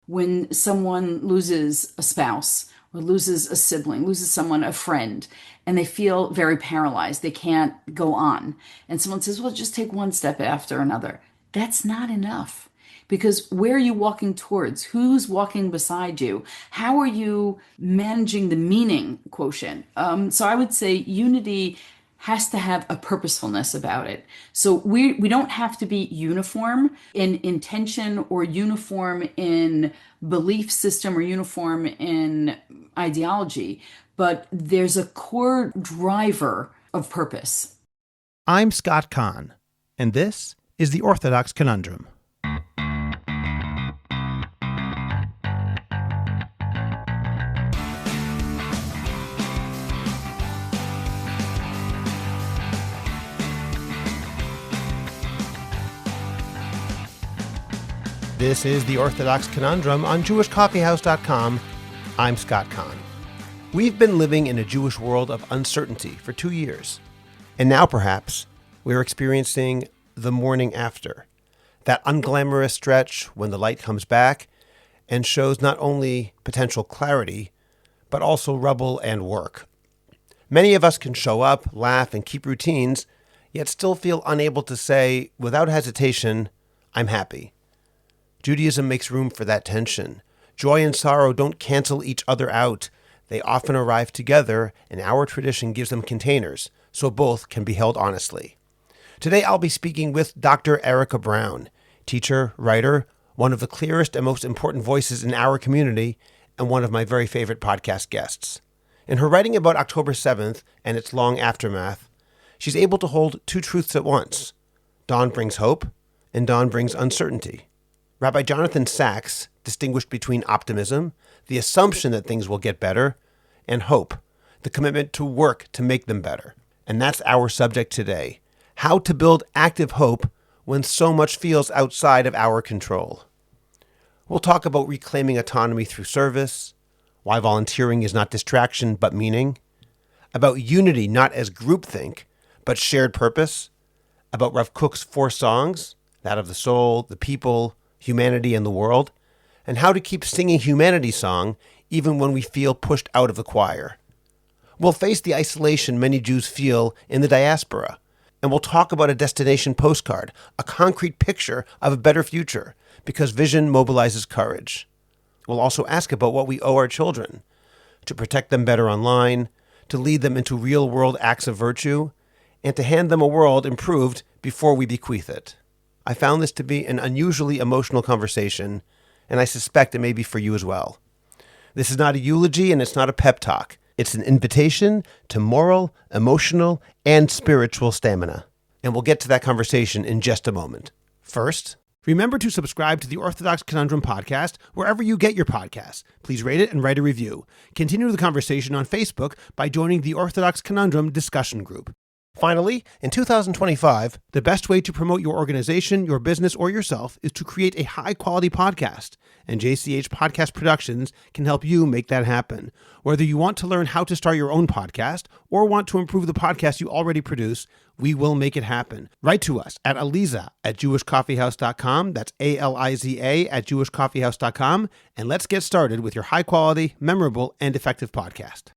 when someone loses a spouse or loses a sibling, loses someone, a friend, and they feel very paralyzed. They can't go on. And someone says, well, just take one step after another. That's not enough. Because where are you walking towards? Who's walking beside you? How are you managing the meaning quotient? So I would say unity has to have a purposefulness about it. So we don't have to be uniform in intention or uniform in belief system or uniform in ideology, but there's a core driver of purpose. I'm Scott Kahn, and this is The Orthodox Conundrum. This is The Orthodox Conundrum on JewishCoffeehouse.com. I'm Scott Kahn. We've been living in a Jewish world of uncertainty for 2 years. And now, perhaps, we're experiencing the morning after. That unglamorous stretch when the light comes back and shows not only potential clarity, but also rubble and work. Many of us can show up, laugh, and keep routines, yet still feel unable to say, without hesitation, I'm happy. Judaism makes room for that tension. Joy and sorrow don't cancel each other out. They often arrive together, and our tradition gives them containers, so both can be held honestly. Today I'll be speaking with Dr. Erica Brown, teacher, writer, one of the clearest and most important voices in our community, and one of my very favorite podcast guests. In her writing about October 7th and its long aftermath, she's able to hold two truths at once. Dawn brings hope, and dawn brings uncertainty. Rabbi Jonathan Sacks distinguished between optimism, the assumption that things will get better, and hope, the commitment to work to make them better. And that's our subject today, how to build active hope when so much feels outside of our control. We'll talk about reclaiming autonomy through service, why volunteering is not distraction but meaning, about unity not as groupthink but shared purpose, about Rav Kook's 4 songs, that of the soul, the people, humanity, and the world, and how to keep singing humanity song even when we feel pushed out of the choir. We'll face the isolation many Jews feel in the diaspora, and we'll talk about a destination postcard, a concrete picture of a better future, because vision mobilizes courage. We'll also ask about what we owe our children, to protect them better online, to lead them into real-world acts of virtue, and to hand them a world improved before we bequeath it. I found this to be an unusually emotional conversation, and I suspect it may be for you as well. This is not a eulogy and it's not a pep talk. It's an invitation to moral, emotional, and spiritual stamina. And we'll get to that conversation in just a moment. First, remember to subscribe to the Orthodox Conundrum podcast wherever you get your podcasts. Please rate it and write a review. Continue the conversation on Facebook by joining the Orthodox Conundrum discussion group. Finally, in 2025, the best way to promote your organization, your business, or yourself is to create a high-quality podcast, and JCH Podcast Productions can help you make that happen. Whether you want to learn how to start your own podcast or want to improve the podcast you already produce, we will make it happen. Write to us at aliza@jewishcoffeehouse.com. That's ALIZA at jewishcoffeehouse.com, and let's get started with your high-quality, memorable, and effective podcast.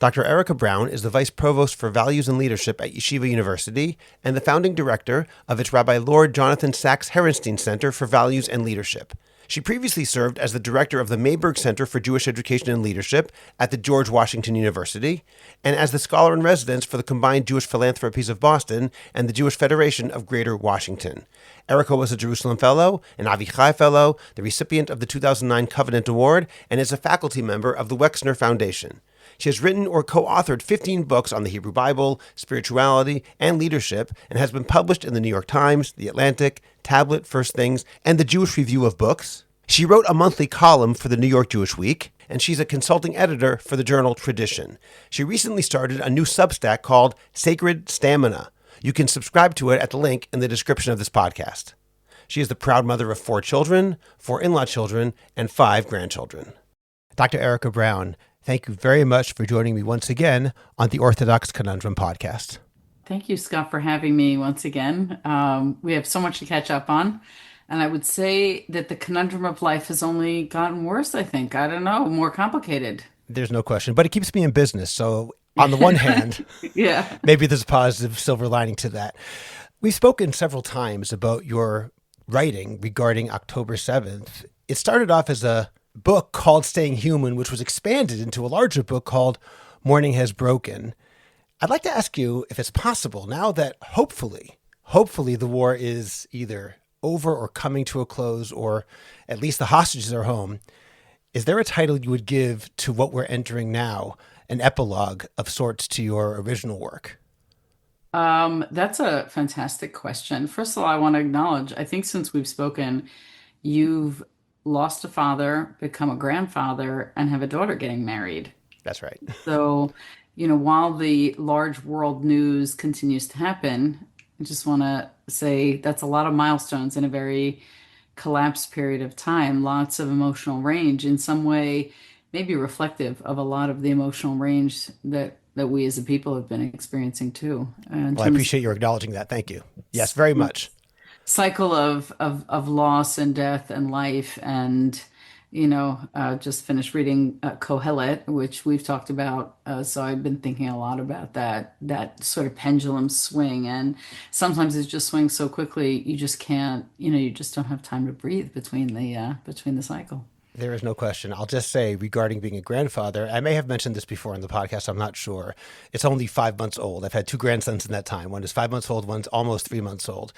Dr. Erica Brown is the Vice Provost for Values and Leadership at Yeshiva University and the founding director of its Rabbi Lord Jonathan Sacks Herenstein Center for Values and Leadership. She previously served as the director of the Mayberg Center for Jewish Education and Leadership at the George Washington University and as the scholar in residence for the Combined Jewish Philanthropies of Boston and the Jewish Federation of Greater Washington. Erica was a Jerusalem Fellow, an Avichai Fellow, the recipient of the 2009 Covenant Award, and is a faculty member of the Wexner Foundation. She has written or co-authored 15 books on the Hebrew Bible, spirituality, and leadership, and has been published in the New York Times, The Atlantic, Tablet, First Things, and the Jewish Review of Books. She wrote a monthly column for the New York Jewish Week, and she's a consulting editor for the journal Tradition. She recently started a new Substack called Sacred Stamina. You can subscribe to it at the link in the description of this podcast. She is the proud mother of 4 children, 4 in-law children, and 5 grandchildren. Dr. Erica Brown, thank you very much for joining me once again on the Orthodox Conundrum podcast. Thank you, Scott, for having me once again. We have so much to catch up on. And I would say that the conundrum of life has only gotten worse, I think. I don't know, more complicated. There's no question, but it keeps me in business. So on the one hand, Yeah. maybe there's a positive silver lining to that. We've spoken several times about your writing regarding October 7th. It started off as a book called Staying Human, which was expanded into a larger book called Morning Has Broken. I'd like to ask you if it's possible now that hopefully the war is either over or coming to a close, or at least the hostages are home. Is there a title you would give to what we're entering now, an epilogue of sorts to your original work? That's a fantastic question. First of all, I want to acknowledge, I think since we've spoken, you've lost a father, become a grandfather, and have a daughter getting married. That's right. So, while the large world news continues to happen, I just want to say that's a lot of milestones in a very collapsed period of time, lots of emotional range, in some way, maybe reflective of a lot of the emotional range that we as a people have been experiencing too, in Well, I terms appreciate your acknowledging that. Thank you. Yes, very of much. cycle of loss and death and life. And just finished reading Kohelet, which we've talked about. So I've been thinking a lot about that sort of pendulum swing. And sometimes it just swings so quickly, you just can't, you just don't have time to breathe between the cycle. There is no question. I'll just say regarding being a grandfather, I may have mentioned this before in the podcast. I'm not sure. It's only 5 months old. I've had two grandsons in that time. One is 5 months old, one's almost 3 months old.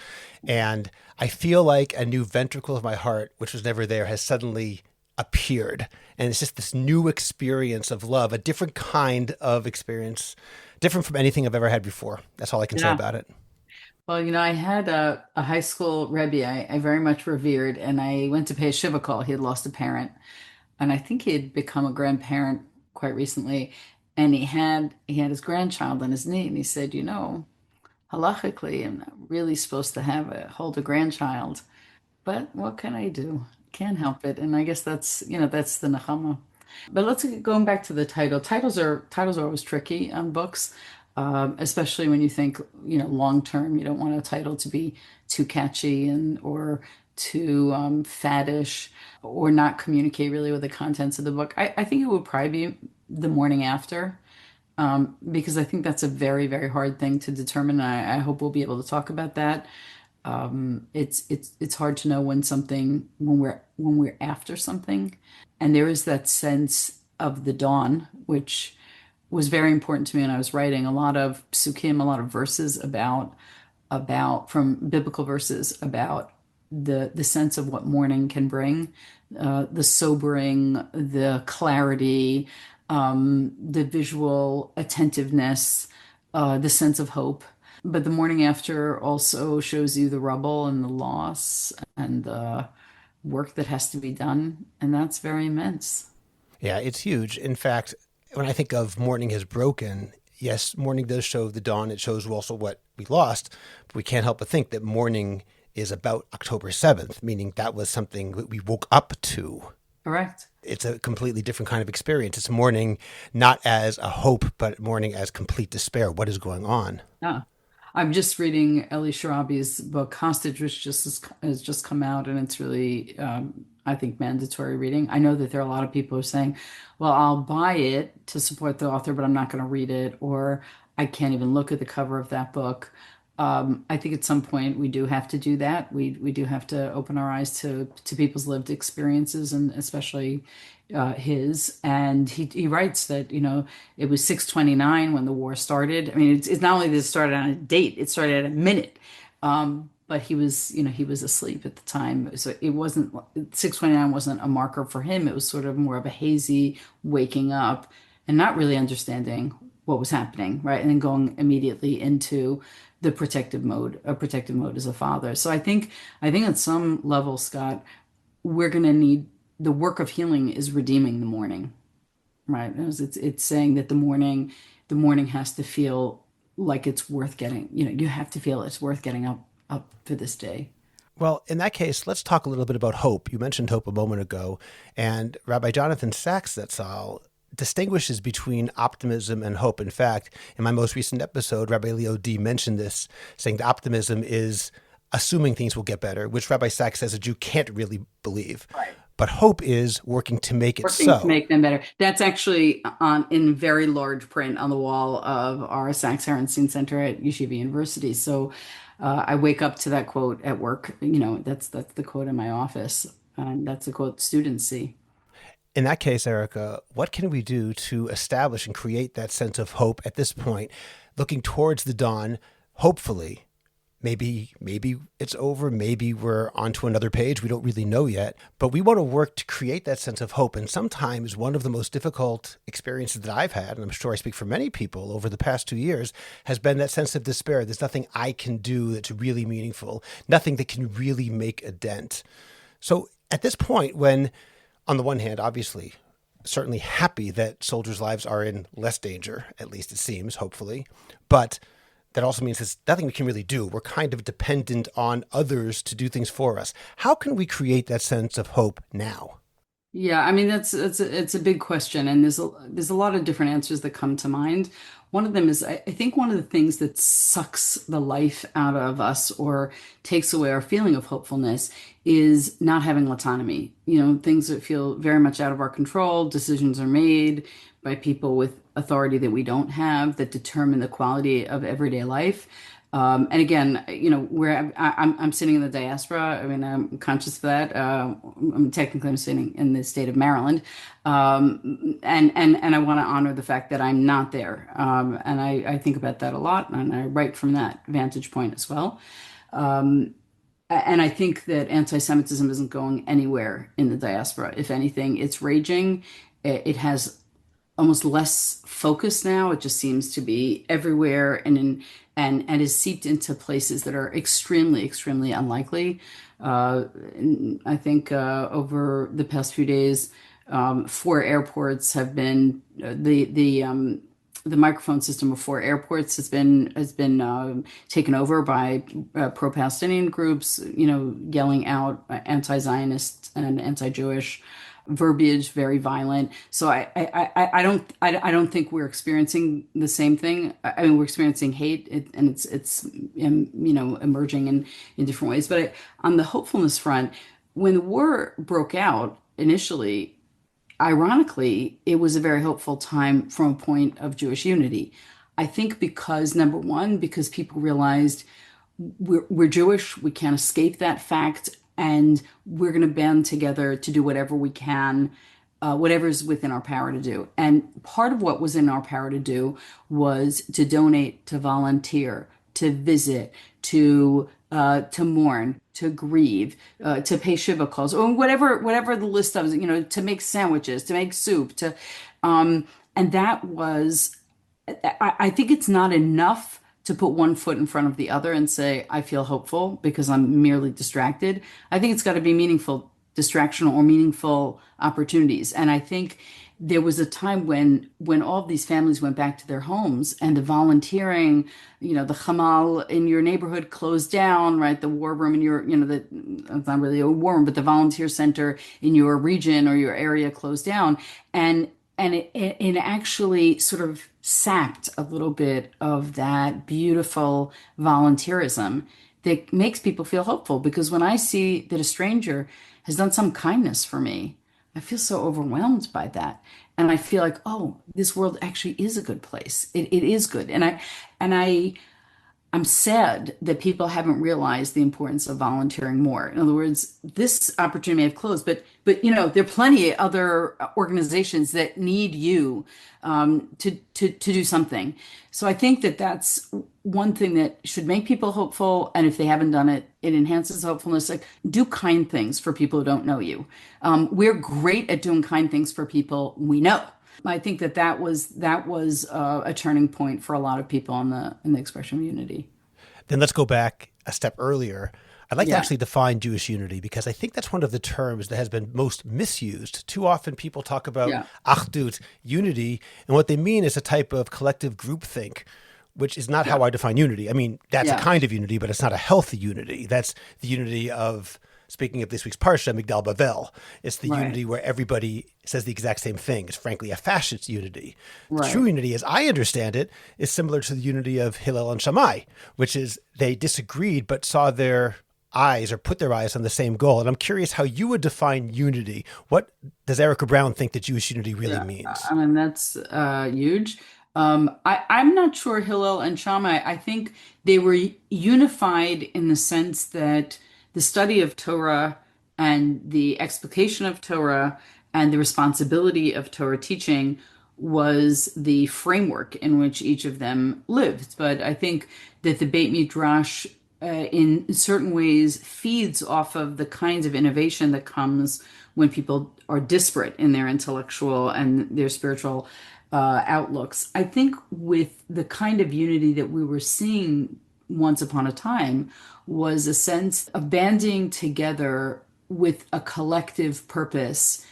And I feel like a new ventricle of my heart, which was never there, has suddenly appeared. And it's just this new experience of love, a different kind of experience, different from anything I've ever had before. That's all I can say Yeah. about it. Well, I had a high school Rebbe I very much revered, and I went to pay a shiva call. He had lost a parent, and I think he had become a grandparent quite recently. And he had his grandchild on his knee, and he said, halachically, I'm not really supposed to hold a grandchild, but what can I do? Can't help it. And I guess that's the nechama. But let's going back to the title. Titles are always tricky on books, especially when you think long term. You don't want a title to be too catchy and or too faddish or not communicate really with the contents of the book. I think it would probably be The Morning After, because I think that's a very, very hard thing to determine. I hope we'll be able to talk about that. It's hard to know when we're after something, and there is that sense of the dawn, which was very important to me when I was writing a lot of psukim, a lot of verses about from biblical verses about the sense of what morning can bring, the sobering, the clarity, the visual attentiveness, the sense of hope. But the morning after also shows you the rubble and the loss and the work that has to be done, and that's very immense. Yeah, it's huge. In fact, when I think of Morning Has Broken, yes, morning does show the dawn. It shows also what we lost, but we can't help but think that morning is about October 7th, meaning that was something that we woke up to. Correct. It's a completely different kind of experience. It's mourning not as a hope, but mourning as complete despair. What is going on? Yeah. I'm just reading Eli Sharabi's book Hostage, which has just come out, and it's really, I think, mandatory reading. I know that there are a lot of people who are saying, "Well, I'll buy it to support the author, but I'm not going to read it," or "I can't even look at the cover of that book." I think at some point we do have to do that. We do have to open our eyes to people's lived experiences, and especially his. And he writes that it was 6:29 when the war started. I mean, it's not only that it started on a date; it started at a minute. But he was asleep at the time, so it wasn't 6:29 wasn't a marker for him. It was sort of more of a hazy waking up and not really understanding what was happening, right? And then going immediately into the protective mode, a protective mode as a father. So I think at some level, Scott, we're going to need the work of healing is redeeming the morning, right? It's saying that the morning has to feel like it's worth getting. You have to feel it's worth getting up for this day. Well, in that case, let's talk a little bit about hope. You mentioned hope a moment ago, and Rabbi Jonathan Sacks, that's all, distinguishes between optimism and hope. In fact, in my most recent episode, Rabbi Leo D mentioned this, saying that optimism is assuming things will get better, which Rabbi Sacks says a Jew can't really believe. Right. But hope is working to make it Working to so. make them better. That's actually on in very large print on the wall of our Sachs Herenstein Center at Yeshiva University. So I wake up to that quote at work. That's the quote in my office, and that's the quote students see. In that case, Erica, what can we do to establish and create that sense of hope at this point, looking towards the dawn, hopefully? Maybe it's over. Maybe we're onto another page. We don't really know yet, but we want to work to create that sense of hope. And sometimes one of the most difficult experiences that I've had, and I'm sure I speak for many people over the past 2 years, has been that sense of despair. There's nothing I can do that's really meaningful, nothing that can really make a dent. So at this point, when on the one hand, obviously, certainly happy that soldiers' lives are in less danger, at least it seems, hopefully, but that also means there's nothing we can really do. We're kind of dependent on others to do things for us. How can we create that sense of hope now? Yeah, I mean it's a big question, and there's a lot of different answers that come to mind. One of them is I think one of the things that sucks the life out of us or takes away our feeling of hopefulness is not having autonomy. Things that feel very much out of our control, decisions are made by people with authority that we don't have that determine the quality of everyday life. And again, where I'm sitting in the diaspora. I mean, I'm conscious of that. I'm sitting in the state of Maryland, and I want to honor the fact that I'm not there. And I think about that a lot, and I write from that vantage point as well. And I think that anti-Semitism isn't going anywhere in the diaspora. If anything, it's raging. It has almost less focus now. It just seems to be everywhere and is seeped into places that are extremely, extremely unlikely. I think over the past few days, 4 airports have been the microphone system of 4 airports has been taken over by pro-Palestinian groups, yelling out anti-Zionist and anti-Jewish verbiage, very violent. So I don't think we're experiencing the same thing. I mean, we're experiencing hate, and it's emerging in different ways. But on the hopefulness front, when the war broke out initially, ironically, it was a very hopeful time from a point of Jewish unity. I think because number one, because people realized we're Jewish, we can't escape that fact, and we're going to band together to do whatever we can, whatever's within our power to do. And part of what was in our power to do was to donate, to volunteer, to visit, to mourn, to grieve, to pay shiva calls, or whatever the list of, to make sandwiches, to make soup, and that was. I think it's not enough to put one foot in front of the other and say, I feel hopeful because I'm merely distracted. I think it's got to be meaningful distraction or meaningful opportunities. And I think there was a time when all of these families went back to their homes and the volunteering, the Hamal in your neighborhood closed down, right? The war room in your, it's not really a war room, but the volunteer center in your region or your area closed down. And it actually sort of sapped a little bit of that beautiful volunteerism that makes people feel hopeful. Because when I see that a stranger has done some kindness for me, I feel so overwhelmed by that. And I feel like, oh, this world actually is a good place. It is good. I'm sad that people haven't realized the importance of volunteering more. In other words, this opportunity may have closed, but there are plenty of other organizations that need you to do something. So I think that that's one thing that should make people hopeful. And if they haven't done it, it enhances hopefulness. Like, do kind things for people who don't know you. We're great at doing kind things for people we know. I think that was a turning point for a lot of people in the expression of unity. Then let's go back a step earlier. I'd like to Yeah. actually define Jewish unity because I think that's one of the terms that has been most misused. Too often people talk about Yeah. achdut, unity, and what they mean is a type of collective groupthink, which is not how I define unity. I mean, that's a Yeah. kind of unity, but it's not a healthy unity. That's the unity of, speaking of this week's Parsha, Migdal Bavel. It's the Right. unity where everybody says the exact same thing. It's frankly a fascist unity. Right. True unity, as I understand it, is similar to the unity of Hillel and Shammai, which is they disagreed but saw their eyes or put their eyes on the same goal. And I'm curious how you would define unity. What does Erica Brown think that Jewish unity really Yeah, means? I mean that's huge. I'm not sure Hillel and Shammai. I think they were unified in the sense that the study of Torah and the explication of Torah and the responsibility of Torah teaching was the framework in which each of them lived. But I think that the Beit Midrash, in certain ways, feeds off of the kinds of innovation that comes when people are disparate in their intellectual and their spiritual outlooks. I think with the kind of unity that we were seeing once upon a time was a sense of banding together with a collective purpose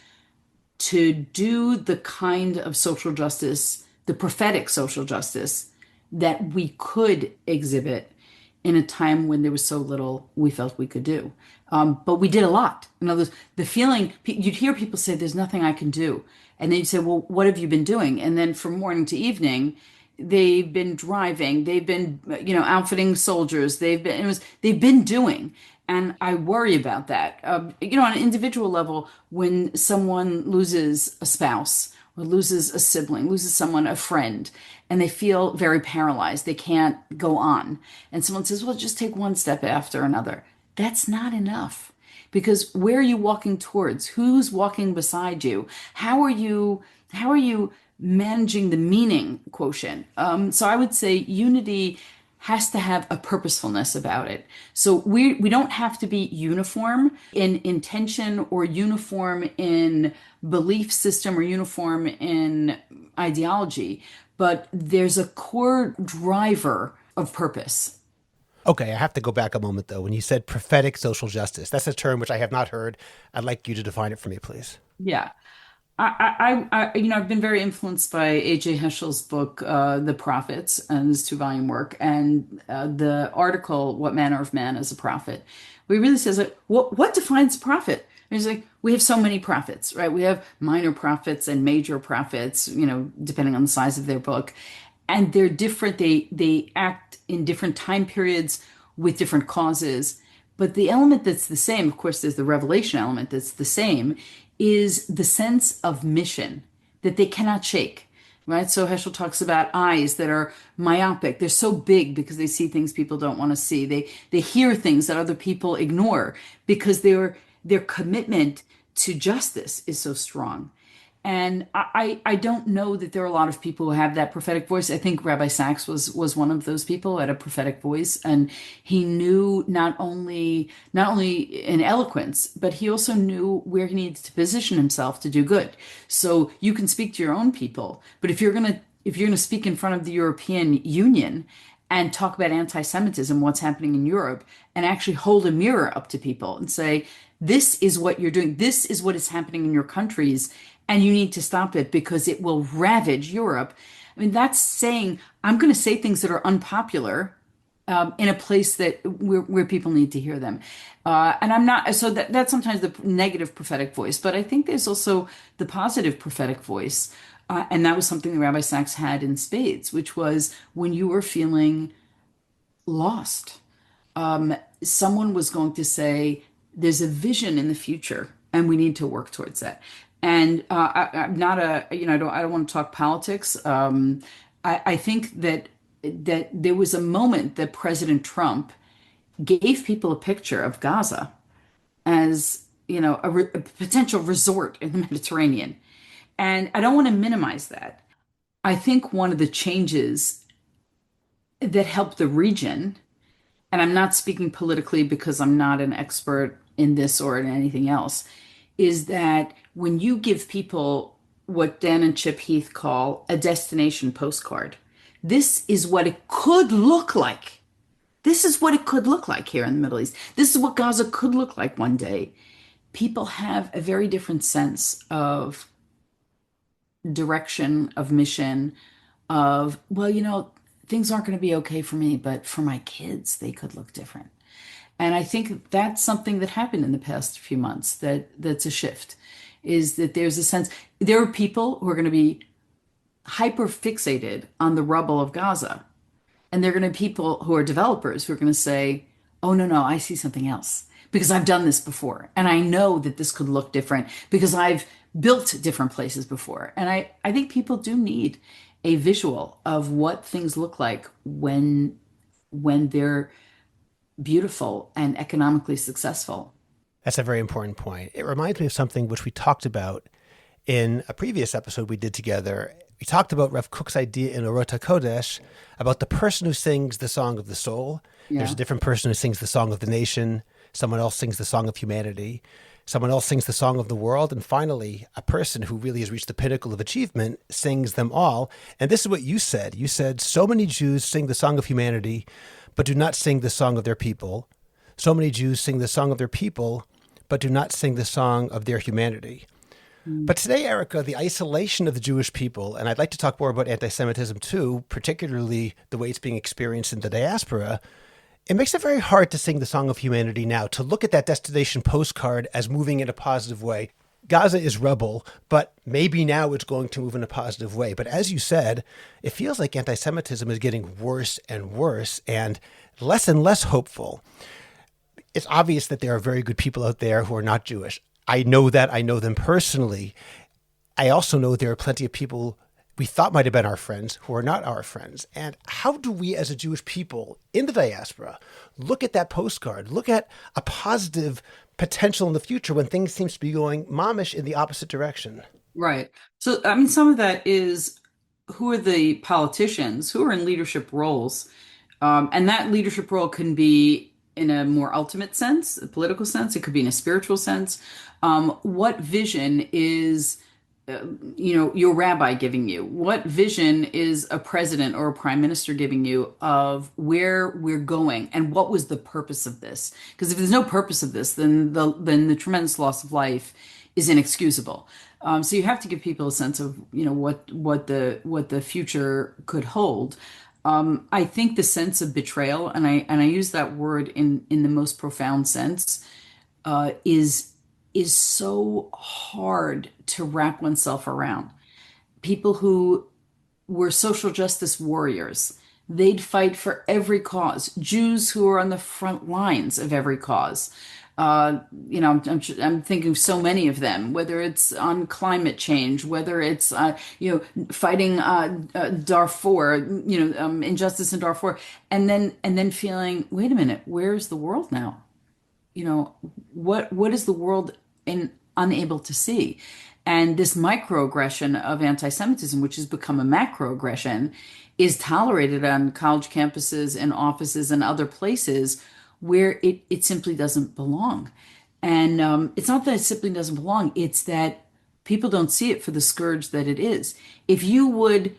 to do the kind of social justice, the prophetic social justice that we could exhibit in a time when there was so little we felt we could do. But we did a lot. In other words, the feeling, you'd hear people say, there's nothing I can do. And then you'd say, well, what have you been doing? And then from morning to evening, they've been driving, they've been, outfitting soldiers, they've been doing. And I worry about that. On an individual level, when someone loses a spouse or loses a sibling, loses someone, a friend, and they feel very paralyzed, they can't go on. And someone says, well, just take one step after another. That's not enough. Because where are you walking towards? Who's walking beside you? How are you managing the meaning quotient? So I would say unity has to have a purposefulness about it. So we don't have to be uniform in intention or uniform in belief system or uniform in ideology, but there's a core driver of purpose. Okay, I have to go back a moment though. When you said prophetic social justice, that's a term which I have not heard. I'd like you to define it for me, please. Yeah. I've been very influenced by A.J. Heschel's book, The Prophets, and his two-volume work, and the article, What Manner of Man is a Prophet, where he really says, like, what defines a prophet? And he's like, we have so many prophets, right? We have minor prophets and major prophets, depending on the size of their book. And they're different. They act in different time periods with different causes. But the element that's the same, of course, there's the revelation element that's the same, is the sense of mission that they cannot shake, right? So Heschel talks about eyes that are myopic. They're so big because they see things people don't want to see. They hear things that other people ignore because their commitment to justice is so strong. And I don't know that there are a lot of people who have that prophetic voice. I think Rabbi Sacks was one of those people who had a prophetic voice, and he knew not only in eloquence, but he also knew where he needed to position himself to do good. So you can speak to your own people, but if you're gonna speak in front of the European Union and talk about anti-Semitism, what's happening in Europe, and actually hold a mirror up to people and say, this is what you're doing, this is what is happening in your countries, and you need to stop it because it will ravage Europe. I mean, that's saying, I'm going to say things that are unpopular in a place that where people need to hear them. And I'm not, so that's sometimes the negative prophetic voice, but I think there's also the positive prophetic voice. And that was something that Rabbi Sacks had in spades, which was when you were feeling lost, someone was going to say, there's a vision in the future and we need to work towards that. And I'm not I don't want to talk politics. I think that there was a moment that President Trump gave people a picture of Gaza as, a potential resort in the Mediterranean. And I don't want to minimize that. I think one of the changes that helped the region, and I'm not speaking politically because I'm not an expert in this or in anything else, is that when you give people what Dan and Chip Heath call a destination postcard, this is what it could look like. This is what it could look like here in the Middle East. This is what Gaza could look like one day. People have a very different sense of direction, of mission, of, well, things aren't going to be okay for me, but for my kids, they could look different. And I think that's something that happened in the past few months that's a shift, is that there's a sense, there are people who are going to be hyper fixated on the rubble of Gaza. And there are going to be people who are developers who are going to say, oh, no, I see something else because I've done this before. And I know that this could look different because I've built different places before. And I think people do need a visual of what things look like when they're beautiful and economically successful. That's a very important point. It reminds me of something which we talked about in a previous episode we did together. We talked about Rav Kook's idea in Orota Kodesh about the person who sings the song of the soul. There's Yeah. a different person who sings the song of the nation. Someone else sings the song of humanity. Someone else sings the song of the world. And finally, a person who really has reached the pinnacle of achievement sings them all. And this is what you said. You said, so many Jews sing the song of humanity, but do not sing the song of their people. So many Jews sing the song of their people, but do not sing the song of their humanity. But today, Erica, the isolation of the Jewish people, and I'd like to talk more about anti-Semitism too, particularly the way it's being experienced in the diaspora, it makes it very hard to sing the song of humanity now, to look at that destination postcard as moving in a positive way. Gaza is rubble, but maybe now it's going to move in a positive way. But as you said, it feels like anti-Semitism is getting worse and worse and less hopeful. It's obvious that there are very good people out there who are not Jewish. I know that. I know them personally. I also know there are plenty of people we thought might have been our friends who are not our friends. And how do we as a Jewish people in the diaspora look at that postcard, look at a positive potential in the future when things seem to be going mamish in the opposite direction? Right. So, I mean, some of that is who are the politicians who are in leadership roles? And that leadership role can be in a more ultimate sense, a political sense. It could be in a spiritual sense. What vision is, your rabbi giving you? What vision is a president or a prime minister giving you of where we're going and what was the purpose of this? Because if there's no purpose of this, then the tremendous loss of life is inexcusable. So you have to give people a sense of what the future could hold. I think the sense of betrayal, and I use that word in the most profound sense, is so hard to wrap oneself around. People who were social justice warriors, they'd fight for every cause. Jews who are on the front lines of every cause. I'm thinking of so many of them, whether it's on climate change, whether it's, fighting Darfur, injustice in Darfur, and then feeling, wait a minute, where's the world now? What is the world unable to see? And this microaggression of anti-Semitism, which has become a macroaggression, is tolerated on college campuses and offices and other places where it simply doesn't belong. And it's not that it simply doesn't belong, it's that people don't see it for the scourge that it is. If you would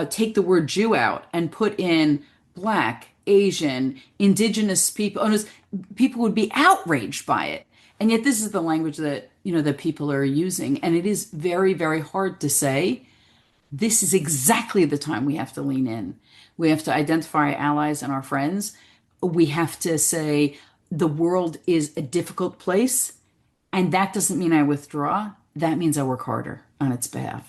take the word Jew out and put in Black, Asian, indigenous people, people would be outraged by it. And yet this is the language that people are using. And it is very, very hard to say, this is exactly the time we have to lean in. We have to identify our allies and our friends. We have to say the world is a difficult place. And that doesn't mean I withdraw. That means I work harder on its behalf.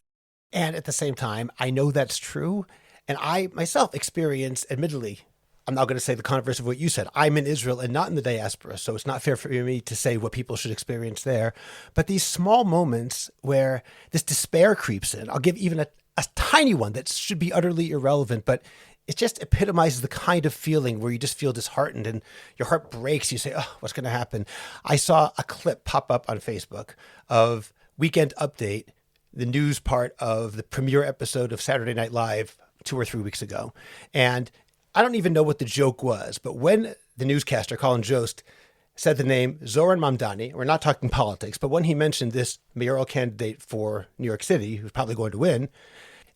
And at the same time, I know that's true. And I myself experience, admittedly, I'm not going to say the converse of what you said. I'm in Israel and not in the diaspora, so it's not fair for me to say what people should experience there. But these small moments where this despair creeps in, I'll give even a tiny one that should be utterly irrelevant, but it just epitomizes the kind of feeling where you just feel disheartened and your heart breaks. You say, oh, what's going to happen? I saw a clip pop up on Facebook of Weekend Update, the news part of the premiere episode of Saturday Night Live 2 or 3 weeks ago. And I don't even know what the joke was, but when the newscaster, Colin Jost, said the name Zoran Mamdani, we're not talking politics, but when he mentioned this mayoral candidate for New York City, who's probably going to win,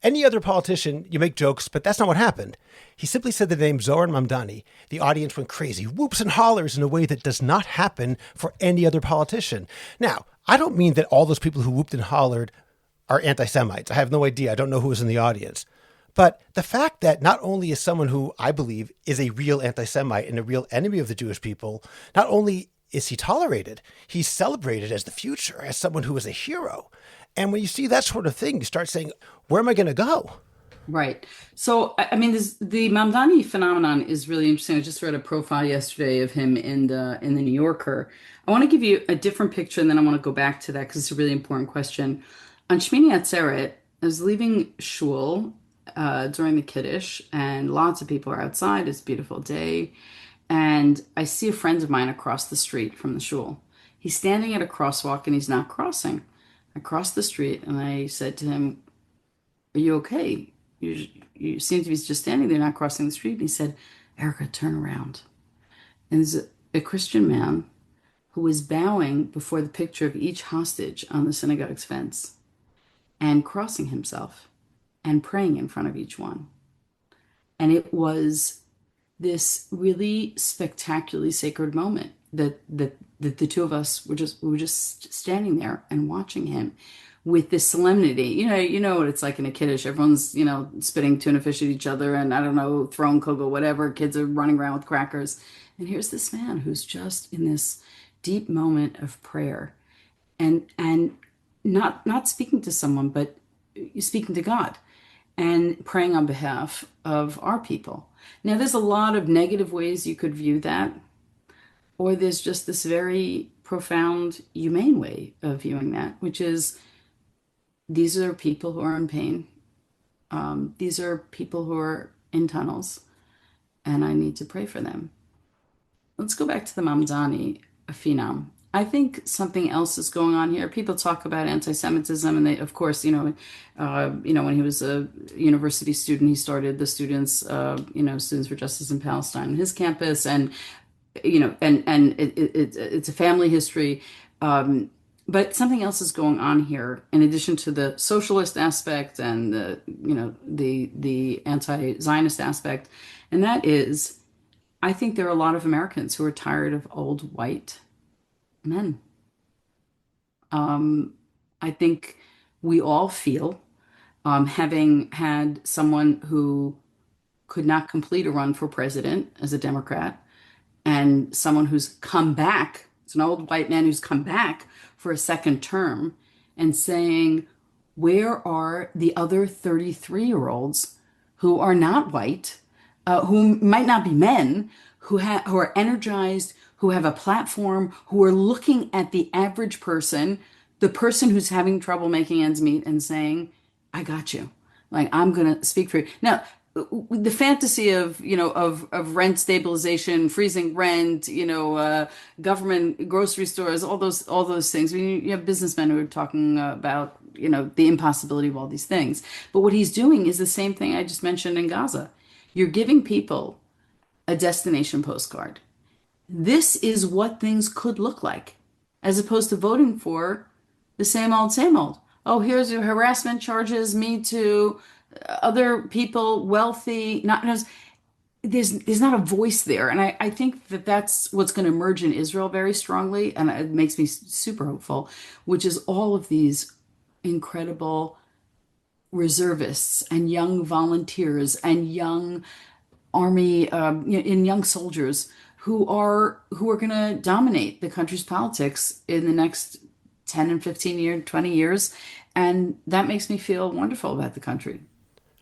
any other politician, you make jokes, but that's not what happened. He simply said the name Zoran Mamdani. The audience went crazy, whoops and hollers in a way that does not happen for any other politician. Now, I don't mean that all those people who whooped and hollered are anti-Semites. I have no idea. I don't know who was in the audience. But the fact that not only is someone who I believe is a real anti-Semite and a real enemy of the Jewish people, not only is he tolerated, he's celebrated as the future, as someone who is a hero. And when you see that sort of thing, you start saying, where am I going to go? Right. So, I mean, the Mamdani phenomenon is really interesting. I just read a profile yesterday of him in the New Yorker. I want to give you a different picture, and then I want to go back to that because it's a really important question. On Shmini Atzeret, I was leaving shul during the Kiddush, and lots of people are outside. It's a beautiful day, and I see a friend of mine across the street from the shul. He's standing at a crosswalk, and he's not crossing. I crossed the street, and I said to him, "Are you okay? You seem to be just standing there, not crossing the street." And he said, "Erica, turn around." And there's a Christian man who was bowing before the picture of each hostage on the synagogue's fence and crossing himself and praying in front of each one. And it was this really spectacularly sacred moment that the two of us were just standing there and watching him with this solemnity. You know what it's like in a kiddush. Everyone's, spitting tuna fish at each other and I don't know, throwing kugel, whatever. Kids are running around with crackers. And here's this man who's just in this deep moment of prayer and not speaking to someone, but speaking to God and praying on behalf of our people. Now, there's a lot of negative ways you could view that, or there's just this very profound, humane way of viewing that, which is these are people who are in pain. These are people who are in tunnels, and I need to pray for them. Let's go back to the Mamdani phenom. I think something else is going on here. People talk about anti-Semitism, and they, of course, when he was a university student, he started the Students for Justice in Palestine, on his campus, and it's a family history. But something else is going on here, in addition to the socialist aspect and the anti-Zionist aspect, and that is, I think there are a lot of Americans who are tired of old white men. I think we all feel, having had someone who could not complete a run for president as a Democrat, and someone who's come back, it's an old white man who's come back for a second term, and saying, where are the other 33-year-olds who are not white, who might not be men, who are energized, who have a platform, who are looking at the average person, the person who's having trouble making ends meet, and saying, I got you. Like, I'm going to speak for you. Now, the fantasy of rent stabilization, freezing rent, government grocery stores, all those things. I mean, you have businessmen who are talking about the impossibility of all these things. But what he's doing is the same thing I just mentioned in Gaza. You're giving people a destination postcard. This is what things could look like, as opposed to voting for the same old, same old. Oh, here's your harassment charges, Me Too, other people, wealthy, not there's not a voice there. And I think that that's what's going to emerge in Israel very strongly. And it makes me super hopeful, which is all of these incredible reservists and young volunteers and young army, and young soldiers who are going to dominate the country's politics in the next 10 and 15 years, 20 years. And that makes me feel wonderful about the country.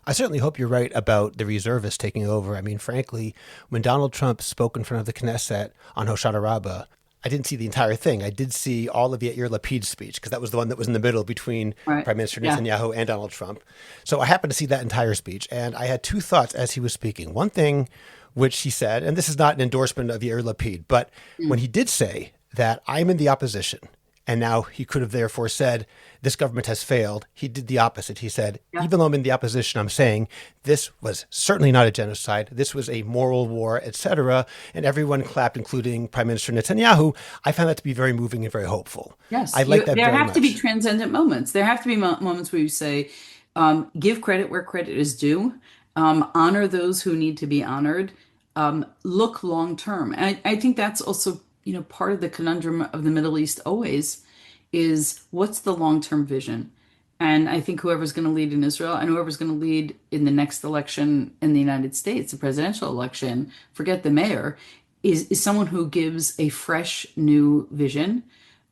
I certainly hope you're right about the reservists taking over. I mean, frankly, when Donald Trump spoke in front of the Knesset on Hoshana Rabbah, I didn't see the entire thing. I did see all of Yair Lapid's speech, because that was the one that was in the middle between Right. Prime Minister Yeah. Netanyahu and Donald Trump. So I happened to see that entire speech, and I had two thoughts as he was speaking. One thing which he said, and this is not an endorsement of Yair Lapid, but when he did say that I'm in the opposition, and now he could have therefore said, this government has failed. He did the opposite. He said, Yeah. even though I'm in the opposition, I'm saying this was certainly not a genocide. This was a moral war, etc. And everyone clapped, including Prime Minister Netanyahu. I found that to be very moving and very hopeful. Yes. I like that There very have to be much. transcendent moments. There have to be moments where you say, give credit where credit is due, honor those who need to be honored, look long term. And I think that's also, part of the conundrum of the Middle East always is, what's the long-term vision? And I think whoever's going to lead in Israel and whoever's going to lead in the next election in the United States, the presidential election, forget the mayor, is someone who gives a fresh new vision,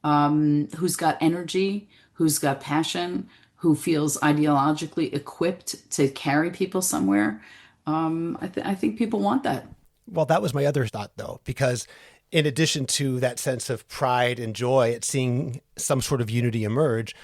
who's got energy, who's got passion, who feels ideologically equipped to carry people somewhere. I think people want that. Well, that was my other thought, though, because in addition to that sense of pride and joy at seeing some sort of unity emerge,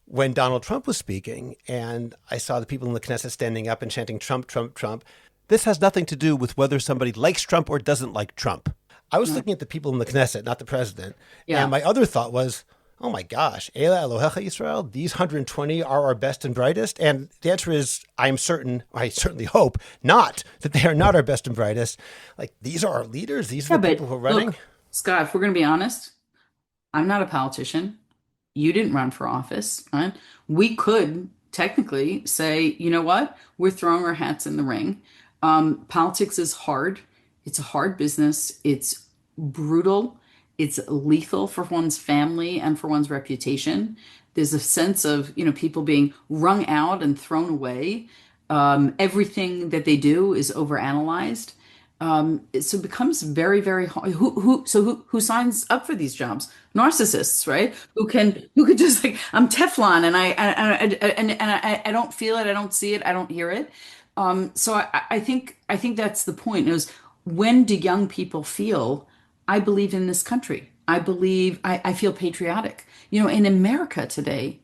when Donald Trump was speaking and I saw the people in the Knesset standing up and chanting Trump, Trump, Trump, this has nothing to do with whether somebody likes Trump or doesn't like Trump. I was Right. looking at the people in the Knesset, not the president. And Yeah. my other thought was, oh my gosh, Ela Elohecha Yisrael, these 120 are our best and brightest. And the answer is, I certainly hope not, that they are not our best and brightest. Like, these are our leaders. These Yeah, are the but people who are running. look, Scott, if we're going to be honest, I'm not a politician. You didn't run for office, right? We could technically say, you know what? We're throwing our hats in the ring. Politics is hard. It's a hard business. It's brutal. It's lethal for one's family and for one's reputation. There's a sense of, people being wrung out and thrown away. Everything that they do is overanalyzed. So it becomes very, very hard. Who signs up for these jobs? Narcissists, right? Who could just like, I'm Teflon and I don't feel it, I don't see it, I don't hear it. I think that's the point. Is when do young people feel I believe in this country? I feel patriotic. In America today,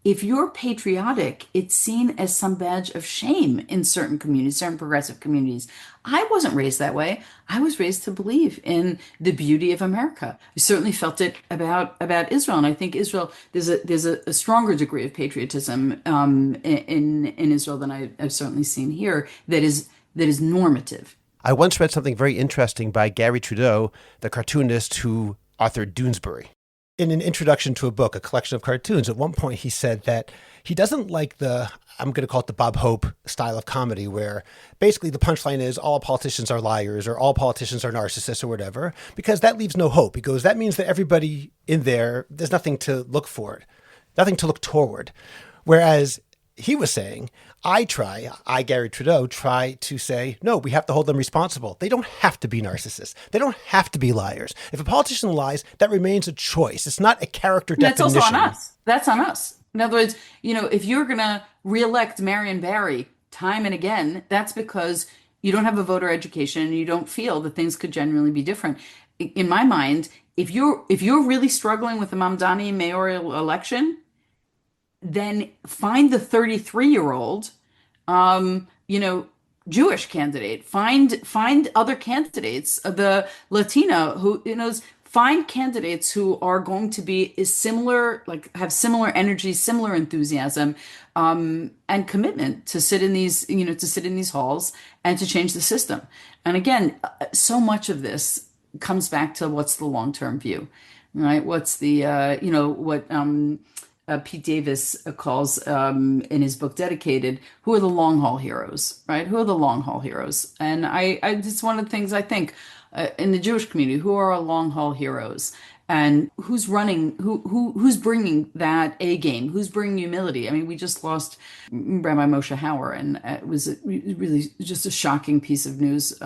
if you're patriotic, it's seen as some badge of shame in certain communities, certain progressive communities. I wasn't raised that way. I was raised to believe in the beauty of America. I certainly felt it about Israel, and I think Israel there's a stronger degree of patriotism in Israel than I've certainly seen here. That is normative. I once read something very interesting by Gary Trudeau, the cartoonist who authored Doonesbury. In an introduction to a book, a collection of cartoons, at one point he said that he doesn't like I'm going to call it the Bob Hope style of comedy, where basically the punchline is all politicians are liars or all politicians are narcissists or whatever, because that leaves no hope. He goes, that means that everybody in there's nothing to look for, nothing to look toward. Whereas he was saying, Gary Trudeau, try to say, no, we have to hold them responsible. They don't have to be narcissists. They don't have to be liars. If a politician lies, that remains a choice. It's not a character That's definition. also on us. That's on us. In other words, if you're going to reelect Marion Barry time and again, that's because you don't have a voter education and you don't feel that things could genuinely be different. In my mind, if you're really struggling with the Mamdani mayoral election, then find the 33-year-old, Jewish candidate. Find other candidates, the Latina who find candidates who are going to be is similar, like have similar energy, similar enthusiasm, and commitment to sit in these halls and to change the system. And again, so much of this comes back to what's the long-term view, right? What's the what Pete Davis calls in his book Dedicated, who are the long haul heroes, right? Who are the long haul heroes? And it's one of the things I think in the Jewish community, who are our long haul heroes? And who's who's bringing that A game? Who's bringing humility? I mean, we just lost Rabbi Moshe Hauer, and it was really just a shocking piece of news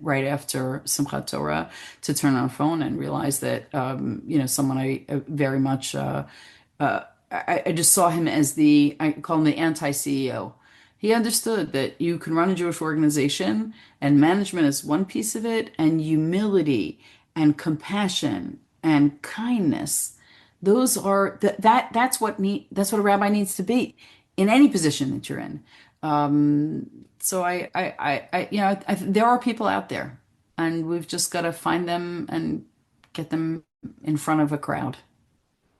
right after Simchat Torah to turn on a phone and realize that, someone I very much, I just saw him as I call him the anti-CEO. He understood that you can run a Jewish organization and management is one piece of it, and humility and compassion and kindness. Those are that's what a rabbi needs to be in any position that you're in. So there are people out there, and we've just got to find them and get them in front of a crowd.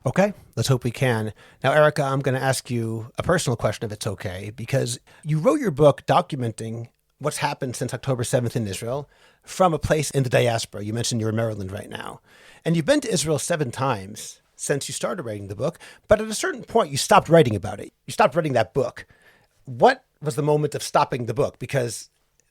Okay, let's hope we can. Now, Erica, I'm going to ask you a personal question, if it's okay, because you wrote your book documenting what's happened since October 7th in Israel from a place in the diaspora. You mentioned you're in Maryland right now. And you've been to Israel 7 times since you started writing the book, but at a certain point, you stopped writing about it. You stopped writing that book. What was the moment of stopping the book? Because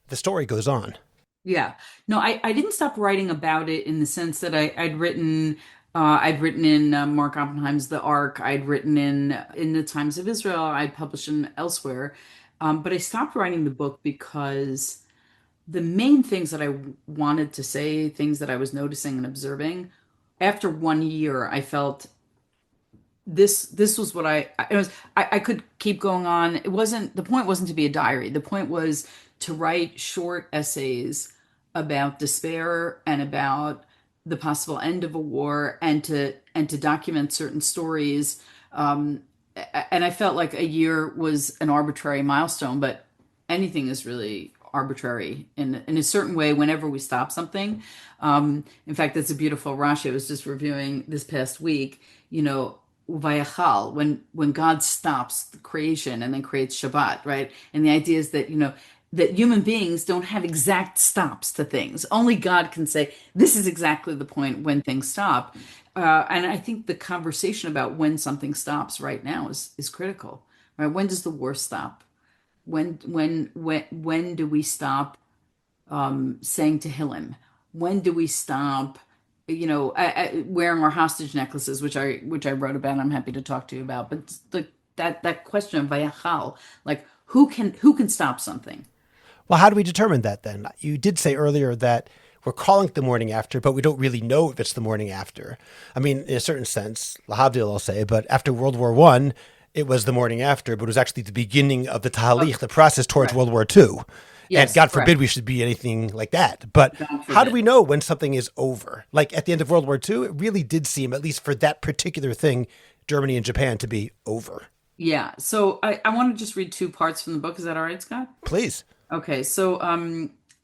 the story goes on. Yeah. No, I didn't stop writing about it in the sense that I'd written in Mark Oppenheim's The Ark. I'd written in the Times of Israel. I'd published in elsewhere. But I stopped writing the book because the main things that I wanted to say, things that I was noticing and observing, after 1 year, I felt this was what it was. I could keep going on. It wasn't the point wasn't to be a diary. The point was to write short essays about despair and about the possible end of a war, and to document certain stories. And I felt like a year was an arbitrary milestone, but anything is really arbitrary in a certain way whenever we stop something. In fact, that's a beautiful Rashi I was just reviewing this past week. Vayachal, when God stops the creation and then creates Shabbat, right? And the idea is that that human beings don't have exact stops to things. Only God can say this is exactly the point when things stop. And I think the conversation about when something stops right now is critical. Right? When does the war stop? When do we stop saying Tehillim? When do we stop, wearing our hostage necklaces, which I wrote about. I'm happy to talk to you about. But that question of Vayachal, like who can stop something? Well, how do we determine that then? You did say earlier that we're calling it the morning after, but we don't really know if it's the morning after. I mean, in a certain sense, lahavdil, I'll say, but after World War One, it was the morning after, but it was actually the beginning of the tahalich, the process towards Correct. World War Two. And Yes, God correct. forbid we should be anything like that. But God how do forbid. we know when something is over? Like at the end of World War Two, it really did seem, at least for that particular thing, Germany and Japan, to be over. Yeah. So I want to just read two parts from the book. Is that all right, Scott? Please. Okay, so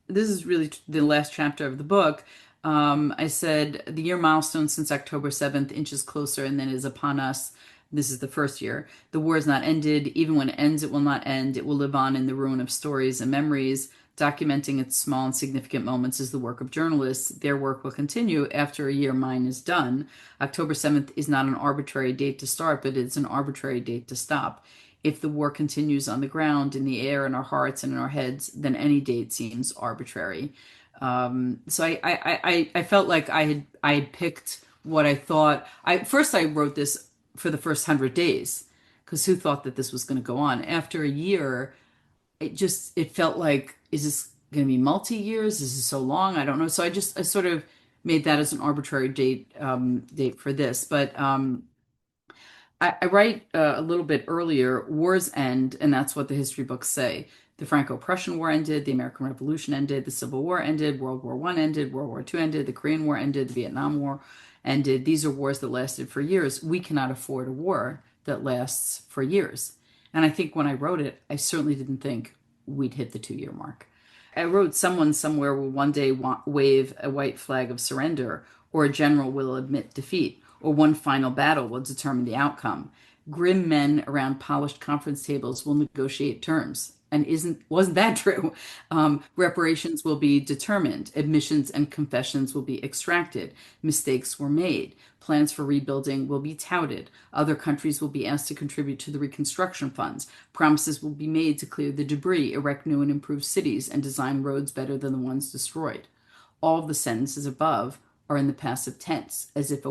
this is really the last chapter of the book. I said the year milestone since October 7th inches closer and then is upon us. This is the first year. The war is not ended. Even when it ends, it will not end. It will live on in the ruin of stories and memories. Documenting its small and significant moments is the work of journalists. Their work will continue after a year mine is done. October 7th is not an arbitrary date to start, but it's an arbitrary date to stop. If the war continues on the ground, in the air, in our hearts, and in our heads, then any date seems arbitrary. So I felt like I had picked what I thought. I wrote this for the first 100 days because who thought that this was going to go on? After a year, it felt like, is this going to be multi years? Is this so long? I don't know. So I sort of made that as an arbitrary date for this, but. I write a little bit earlier, wars end, and that's what the history books say. The Franco-Prussian War ended, the American Revolution ended, the Civil War ended, World War One ended, World War Two ended, the Korean War ended, the Vietnam War ended. These are wars that lasted for years. We cannot afford a war that lasts for years. And I think when I wrote it, I certainly didn't think we'd hit the 2 year mark. I wrote someone somewhere will one day wave a white flag of surrender, or a general will admit defeat, or one final battle will determine the outcome. Grim men around polished conference tables will negotiate terms. And wasn't that true? Reparations will be determined. Admissions and confessions will be extracted. Mistakes were made. Plans for rebuilding will be touted. Other countries will be asked to contribute to the reconstruction funds. Promises will be made to clear the debris, erect new and improved cities, and design roads better than the ones destroyed. All of the sentences above are in the passive tense, as if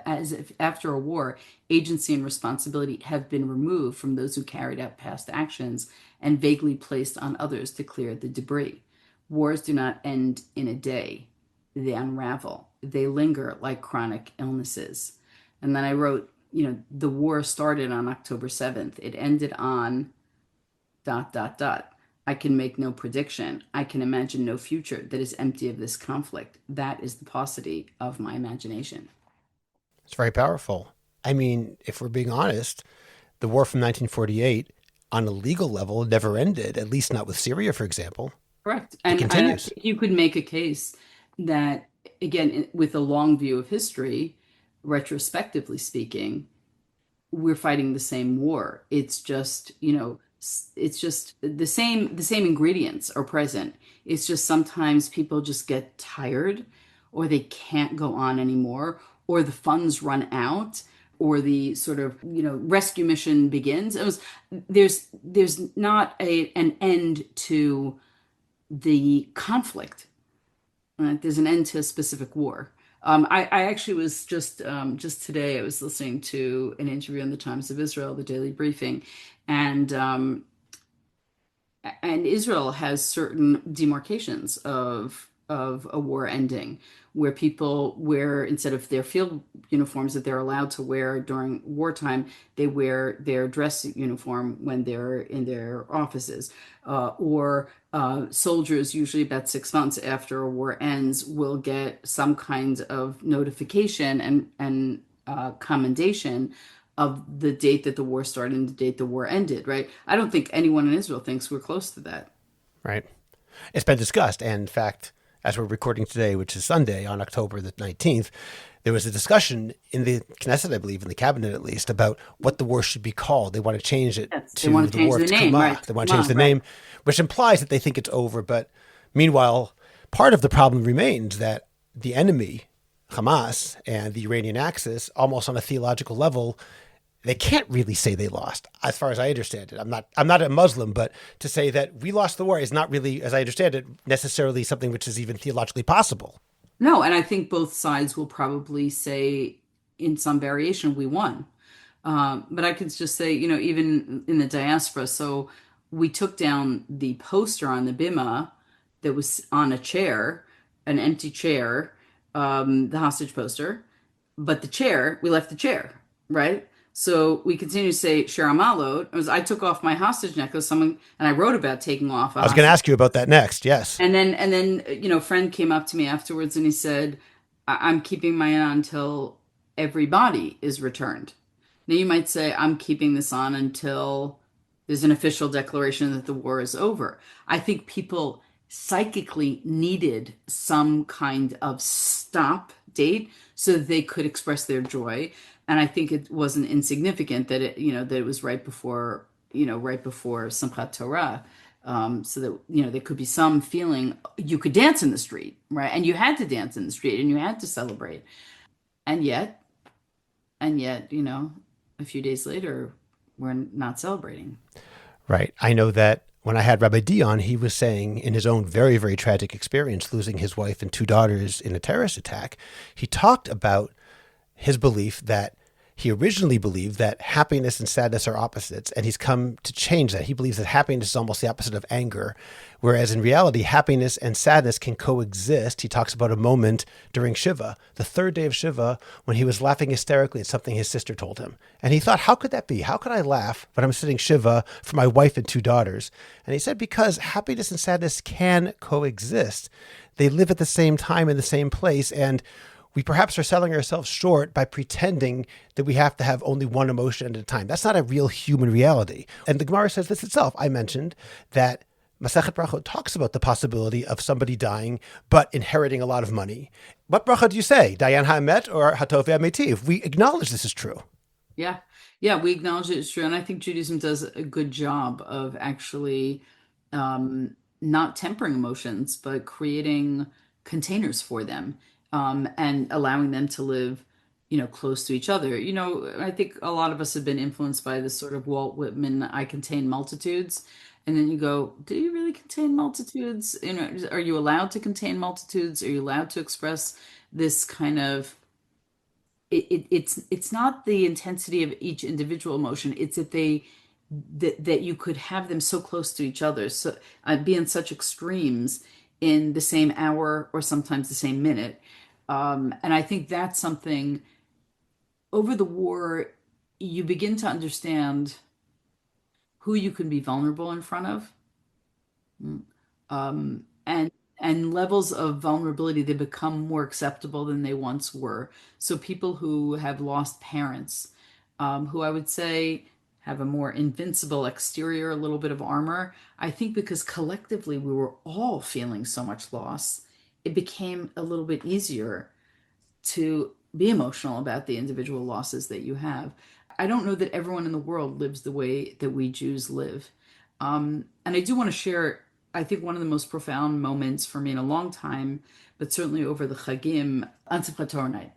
as if after a war, agency and responsibility have been removed from those who carried out past actions and vaguely placed on others to clear the debris. Wars do not end in a day. They unravel. They linger like chronic illnesses. And then I wrote, the war started on October 7th. It ended on ... I can make no prediction. I can imagine no future that is empty of this conflict. That is the paucity of my imagination. It's very powerful. I mean, if we're being honest, the war from 1948 on a legal level never ended, at least not with Syria, for example. Correct. It And I continues. think you could make a case that, again, with a long view of history, retrospectively speaking, we're fighting the same war. It's just the same ingredients are present. It's just sometimes people just get tired or they can't go on anymore or the funds run out or the sort of, rescue mission begins. There's not an end to the conflict. There's an end to a specific war. I actually was just today. I was listening to an interview in the Times of Israel, the Daily Briefing, and Israel has certain demarcations of a war ending, where people wear, instead of their field uniforms that they're allowed to wear during wartime, they wear their dress uniform when they're in their offices. Or soldiers, usually about 6 months after a war ends, will get some kind of notification and commendation of the date that the war started and the date the war ended, right? I don't think anyone in Israel thinks we're close to that. Right. It's been discussed. And in fact, as we're recording today, which is Sunday on October the 19th, there was a discussion in the Knesset, I believe, in the cabinet at least, about what the war should be called. They want to change it Yes, they to want to the change War the of name, Tkuma. right? They want to change the Right. name, which implies that they think it's over. But meanwhile, part of the problem remains that the enemy, Hamas, and the Iranian Axis, almost on a theological level, they can't really say they lost, as far as I understand it. I'm not a Muslim, but to say that we lost the war is not really, as I understand it, necessarily something which is even theologically possible. No, and I think both sides will probably say in some variation, we won. But I could just say, even in the diaspora, so we took down the poster on the bima that was on a chair, an empty chair, the hostage poster, but the chair, we left the chair, right? So we continue to say Shir Amalot. I took off my hostage necklace, someone, and I wrote about taking off a I was going to hostage. ask you about that next. Yes. And then, a friend came up to me afterwards and he said, I'm keeping mine on until everybody is returned. Now you might say, I'm keeping this on until there's an official declaration that the war is over. I think people psychically needed some kind of stop date so that they could express their joy. And I think it wasn't insignificant that it was right before Simchat Torah, so that there could be some feeling you could dance in the street, right? And you had to dance in the street, and you had to celebrate, and yet, a few days later, we're not celebrating. Right. I know that when I had Rabbi D on, he was saying in his own very, very tragic experience, losing his wife and two daughters in a terrorist attack, he talked about his belief that he originally believed that happiness and sadness are opposites, and he's come to change that. He believes that happiness is almost the opposite of anger, whereas in reality, happiness and sadness can coexist. He talks about a moment during Shiva, the third day of Shiva, when he was laughing hysterically at something his sister told him. And he thought, how could that be? How could I laugh when I'm sitting Shiva for my wife and two daughters? And he said, because happiness and sadness can coexist. They live at the same time in the same place, and we perhaps are selling ourselves short by pretending that we have to have only one emotion at a time. That's not a real human reality. And the Gemara says this itself. I mentioned that Masechet Brachot talks about the possibility of somebody dying but inheriting a lot of money. What bracha do you say? Dayan ha'emet or hatov ve'ametiv? We acknowledge this is true. Yeah. Yeah, we acknowledge it's true. And I think Judaism does a good job of actually not tempering emotions, but creating containers for them, and allowing them to live, close to each other. I think a lot of us have been influenced by this sort of Walt Whitman, I contain multitudes. And then you go, do you really contain multitudes? Are you allowed to contain multitudes? Are you allowed to express this kind of it's not the intensity of each individual emotion. It's that you could have them so close to each other, so be in such extremes in the same hour or sometimes the same minute. And I think that's something over the war you begin to understand who you can be vulnerable in front of, and levels of vulnerability they become more acceptable than they once were. So people who have lost parents, who I would say have a more invincible exterior, a little bit of armor, I think because collectively we were all feeling so much loss, it became a little bit easier to be emotional about the individual losses that you have. I don't know that everyone in the world lives the way that we Jews live. And I do want to share, I think one of the most profound moments for me in a long time, but certainly over the Chagim, on Simchat Torah night.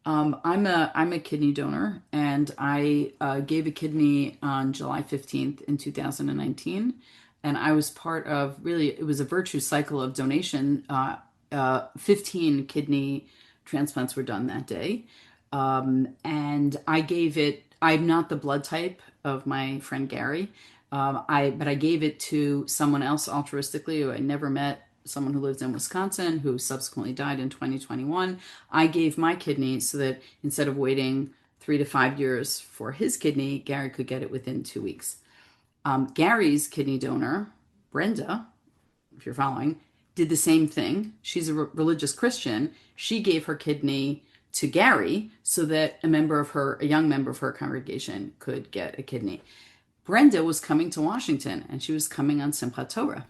I'm a kidney donor, and I gave a kidney on July 15th in 2019. And I was part of, really, it was a virtuous cycle of donation. 15 kidney transplants were done that day. And I gave it, I'm not the blood type of my friend Gary, but I gave it to someone else altruistically who I never met, someone who lives in Wisconsin, who subsequently died in 2021. I gave my kidney so that instead of waiting 3 to 5 years for his kidney, Gary could get it within 2 weeks. Gary's kidney donor, Brenda, if you're following, did the same thing. She's a religious Christian. She gave her kidney to Gary so that a young member of her congregation could get a kidney. Brenda was coming to Washington, and she was coming on Simchat Torah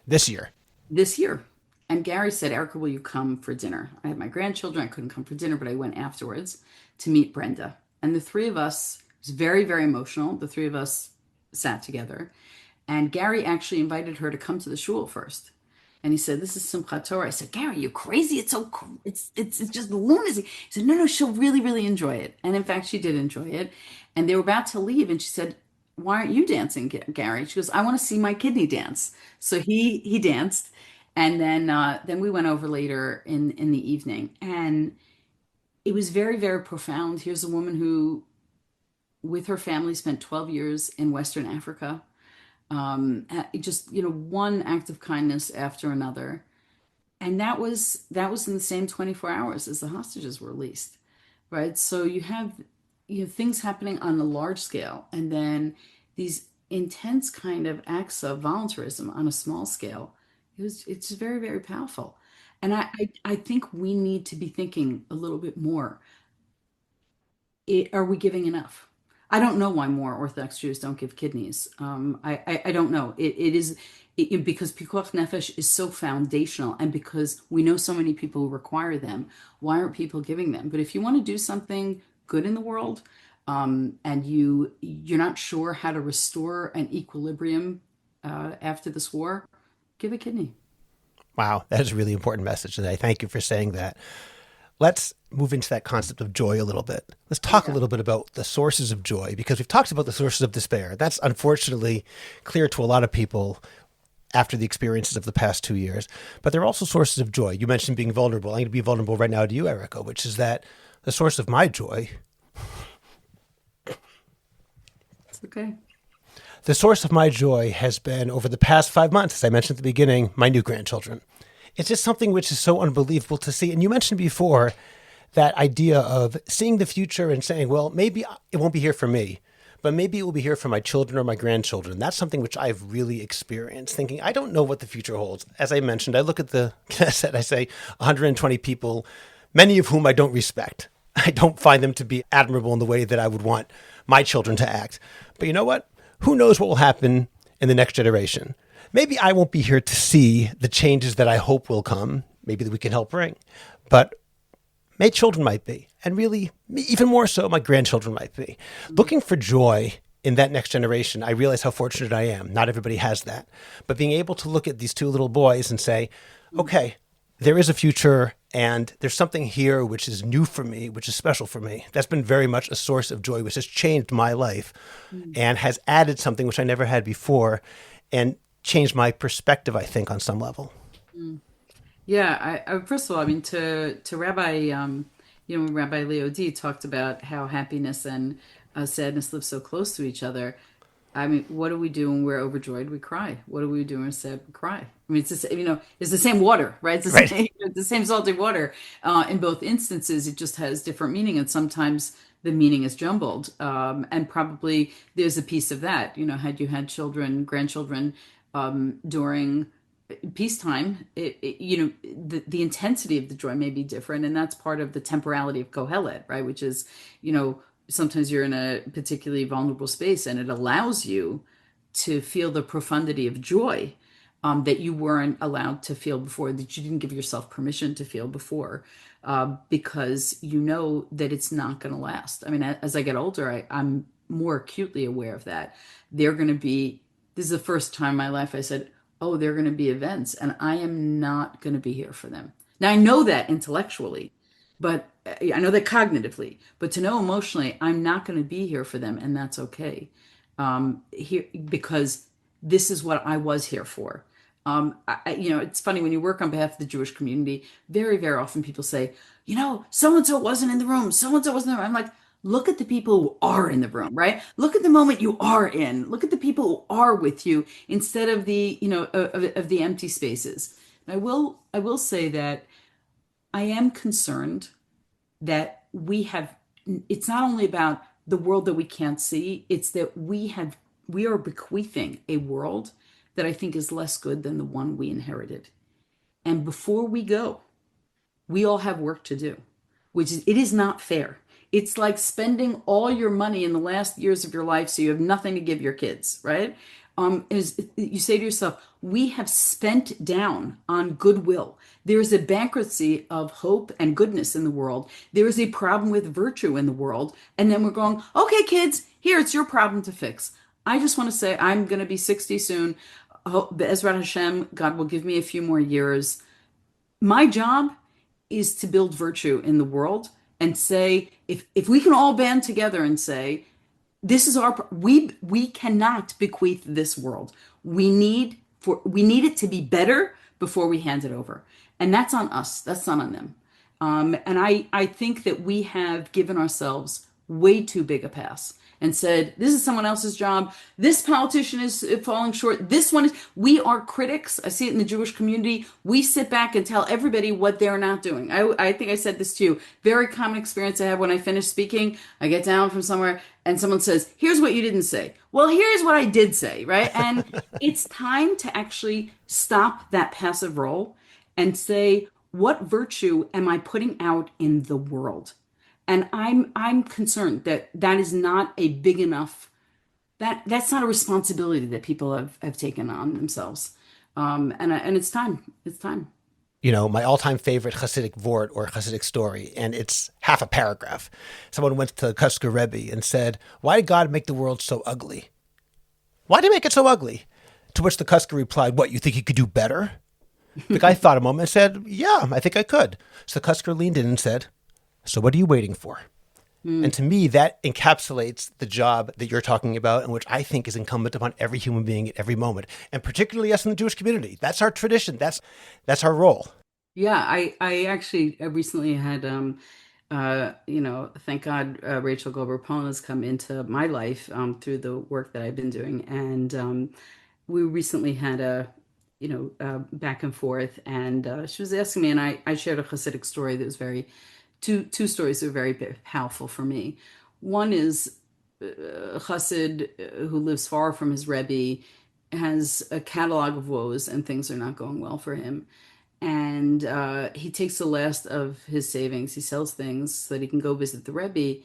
This year. this year. And Gary said, Erica, will you come for dinner? I had my grandchildren. I couldn't come for dinner, but I went afterwards to meet Brenda. And the three of us, it was very, very emotional. The three of us sat together. And Gary actually invited her to come to the shul first. And he said, this is Simchat Torah. I said, Gary, you crazy? It's just lunacy. He said, no, she'll really, really enjoy it. And in fact, she did enjoy it. And they were about to leave. And she said, why aren't you dancing, Gary? She goes, I want to see my kidney dance. So he danced. And then we went over later in the evening. And it was very, very profound. Here's a woman who, with her family, spent 12 years in Western Africa. Just, one act of kindness after another. And that was in the same 24 hours as the hostages were released, right? So you have things happening on a large scale, and then these intense kind of acts of voluntarism on a small scale. It's very, very powerful. And I think we need to be thinking a little bit more. Are we giving enough? I don't know why more Orthodox Jews don't give kidneys. I don't know. Because Pikuach Nefesh is so foundational, and because we know so many people who require them, why aren't people giving them? But if you want to do something good in the world, and you're not sure how to restore an equilibrium after this war, give a kidney. Wow, that is a really important message today. Thank you for saying that. Let's move into that concept of joy a little bit. Let's talk a little bit about the sources of joy, because we've talked about the sources of despair. That's unfortunately clear to a lot of people after the experiences of the past 2 years. But there are also sources of joy. You mentioned being vulnerable. I'm going to be vulnerable right now to you, Erica, which is that the source of my joy. It's okay. The source of my joy has been, over the past 5 months, as I mentioned at the beginning, my new grandchildren. It's just something which is so unbelievable to see. And you mentioned before that idea of seeing the future and saying, well, maybe it won't be here for me, but maybe it will be here for my children or my grandchildren. That's something which I've really experienced, thinking, I don't know what the future holds. As I mentioned, I look at the Knesset, I say 120 people, many of whom I don't respect. I don't find them to be admirable in the way that I would want my children to act. But you know what? Who knows what will happen in the next generation? Maybe I won't be here to see the changes that I hope will come, maybe that we can help bring, but my children might be, and really, even more so, my grandchildren might be. Looking for joy in that next generation, I realize how fortunate I am. Not everybody has that. But being able to look at these two little boys and say, okay, there is a future, and there's something here which is new for me, which is special for me. That's been very much a source of joy, which has changed my life and has added something which I never had before, and changed my perspective, I think, on some level. Yeah, I first of all, I mean, to Rabbi, when Rabbi Leo D talked about how happiness and sadness live so close to each other. I mean, what do we do when we're overjoyed? We cry. What do we do when we're sad? We cry. I mean, it's the same water, right? It's the same salty water. In both instances, it just has different meaning, and sometimes the meaning is jumbled. And probably there's a piece of that. Had you had grandchildren during peacetime, the intensity of the joy may be different, and that's part of the temporality of Kohelet, right? Which is, sometimes you're in a particularly vulnerable space, and it allows you to feel the profundity of joy that you weren't allowed to feel before, that you didn't give yourself permission to feel before, because you know that it's not going to last. I mean, as I get older, I'm more acutely aware of that. This is the first time in my life I said, oh, they're going to be events, and I am not going to be here for them. Now, I know that intellectually, but I know that cognitively, but to know emotionally, I'm not going to be here for them, and that's okay. Because this is what I was here for. It's funny when you work on behalf of the Jewish community, very, very often people say, so-and-so wasn't in the room, so-and-so wasn't in the room. I'm like, Look at the people who are in the room, right? Look at the moment you are in. Look at the people who are with you instead of of the empty spaces. I will say that I am concerned that it's not only about the world that we can't see, it's that we are bequeathing a world that I think is less good than the one we inherited. And before we go, we all have work to do, which is, it is not fair. It's like spending all your money in the last years of your life so you have nothing to give your kids, right? Is you say to yourself, we have spent down on goodwill. There is a bankruptcy of hope and goodness in the world. There is a problem with virtue in the world. And then we're going, okay, kids, here, it's your problem to fix. I just want to say, I'm going to be 60 soon. Bezrat Hashem, God will give me a few more years. My job is to build virtue in the world and say, if we can all band together and say, this is we cannot bequeath this world. We need it to be better before we hand it over. And that's on us. That's not on them. And I think that we have given ourselves way too big a pass and said, this is someone else's job. This politician is falling short. This one is, we are critics. I see it in the Jewish community. We sit back and tell everybody what they're not doing. I think I said this to you. Very common experience I have when I finish speaking. I get down from somewhere and someone says, here's what you didn't say. Well, here's what I did say, right? And it's time to actually stop that passive role and say, what virtue am I putting out in the world? And I'm concerned that that is not a big enough, that's not a responsibility that people have taken on themselves. And it's time. It's time. My all-time favorite Hasidic vort or Hasidic story, and it's half a paragraph. Someone went to Kusker Rebbe and said, "Why did God make the world so ugly? Why did he make it so ugly?" To which the Kusker replied, "What, you think he could do better?" The guy thought a moment and said, "Yeah, I think I could." So the Kusker leaned in and said, "So what are you waiting for?" And to me, that encapsulates the job that you're talking about, and which I think is incumbent upon every human being at every moment, and particularly us in the Jewish community. That's our tradition. That's our role. Yeah, I actually recently had thank God Rachel Goldberg-Pollen has come into my life through the work that I've been doing, and we recently had back and forth, and she was asking me, and I shared a Hasidic story that was two stories that were very powerful for me. One is a Chassid who lives far from his Rebbe, has a catalog of woes and things are not going well for him. And he takes the last of his savings. He sells things so that he can go visit the Rebbe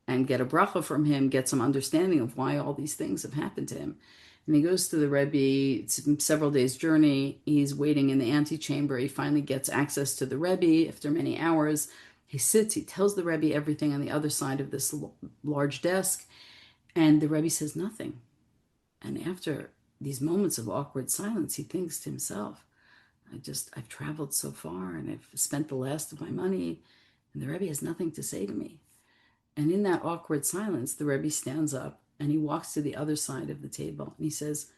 and get a bracha from him, get some understanding of why all these things have happened to him. And he goes to the Rebbe. It's several days' journey. He's waiting in the antechamber. He finally gets access to the Rebbe after many hours. He sits, he tells the Rebbe everything on the other side of this large desk, and the Rebbe says nothing. And after these moments of awkward silence, he thinks to himself, I've traveled so far and I've spent the last of my money, and the Rebbe has nothing to say to me. And in that awkward silence, the Rebbe stands up and he walks to the other side of the table and he says,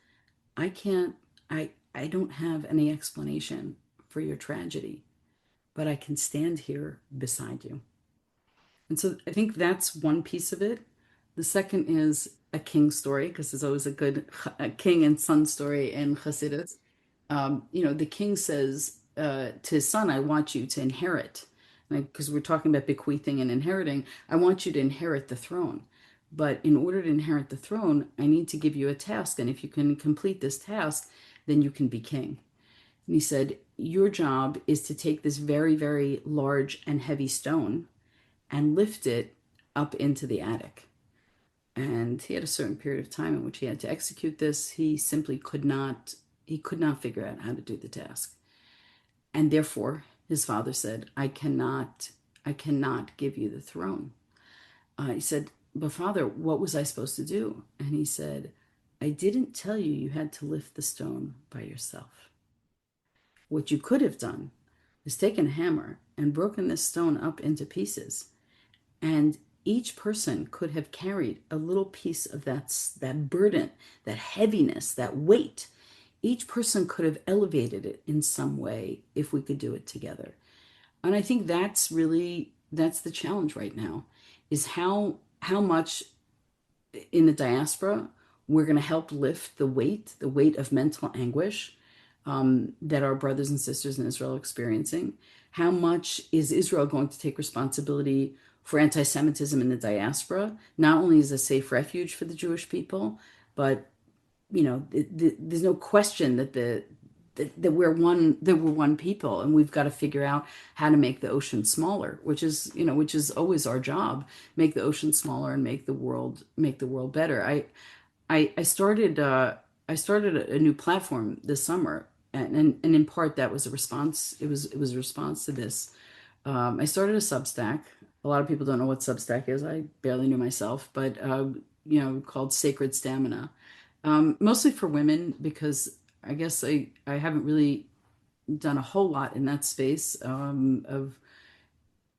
I don't have any explanation for your tragedy, but I can stand here beside you. And so I think that's one piece of it. The second is a king story, because there's always a king and son story in Chassidus. The king says to his son, I want you to inherit, because we're talking about bequeathing and inheriting. I want you to inherit the throne. But in order to inherit the throne, I need to give you a task. And if you can complete this task, then you can be king. And he said, your job is to take this very, very large and heavy stone and lift it up into the attic. And he had a certain period of time in which he had to execute this. He simply could not figure out how to do the task. And therefore, his father said, I cannot give you the throne. He said, but father, what was I supposed to do? And he said, I didn't tell you you had to lift the stone by yourself. What you could have done is taken a hammer and broken this stone up into pieces. And each person could have carried a little piece of that burden, that heaviness, that weight. Each person could have elevated it in some way if we could do it together. And I think that's the challenge right now, is how how much in the diaspora we're going to help lift the weight of mental anguish that our brothers and sisters in Israel are experiencing. How much is Israel going to take responsibility for anti-Semitism in the diaspora, not only as a safe refuge for the Jewish people, but there's no question that we're one people, and we've got to figure out how to make the ocean smaller, which is always our job. Make the ocean smaller and make the world better. I started a new platform this summer, and in part that was a response. It was a response to this. I started a Substack. A lot of people don't know what Substack is. I barely knew myself, but called Sacred Stamina, mostly for women, because I guess I haven't really done a whole lot in that space of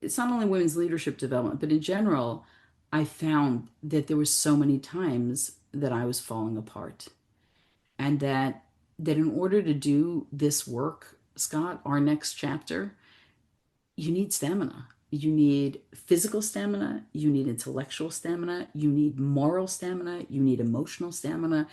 it's not only women's leadership development, but in general, I found that there were so many times that I was falling apart, and that in order to do this work, Scott, our next chapter, you need stamina. You need physical stamina, you need intellectual stamina, you need moral stamina, you need emotional stamina,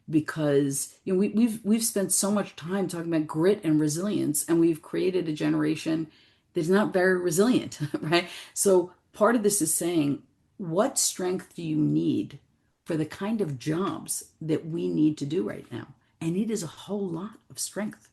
because we've spent so much time talking about grit and resilience, and we've created a generation that's not very resilient, right? So part of this is saying, what strength do you need for the kind of jobs that we need to do right now? And it is a whole lot of strength.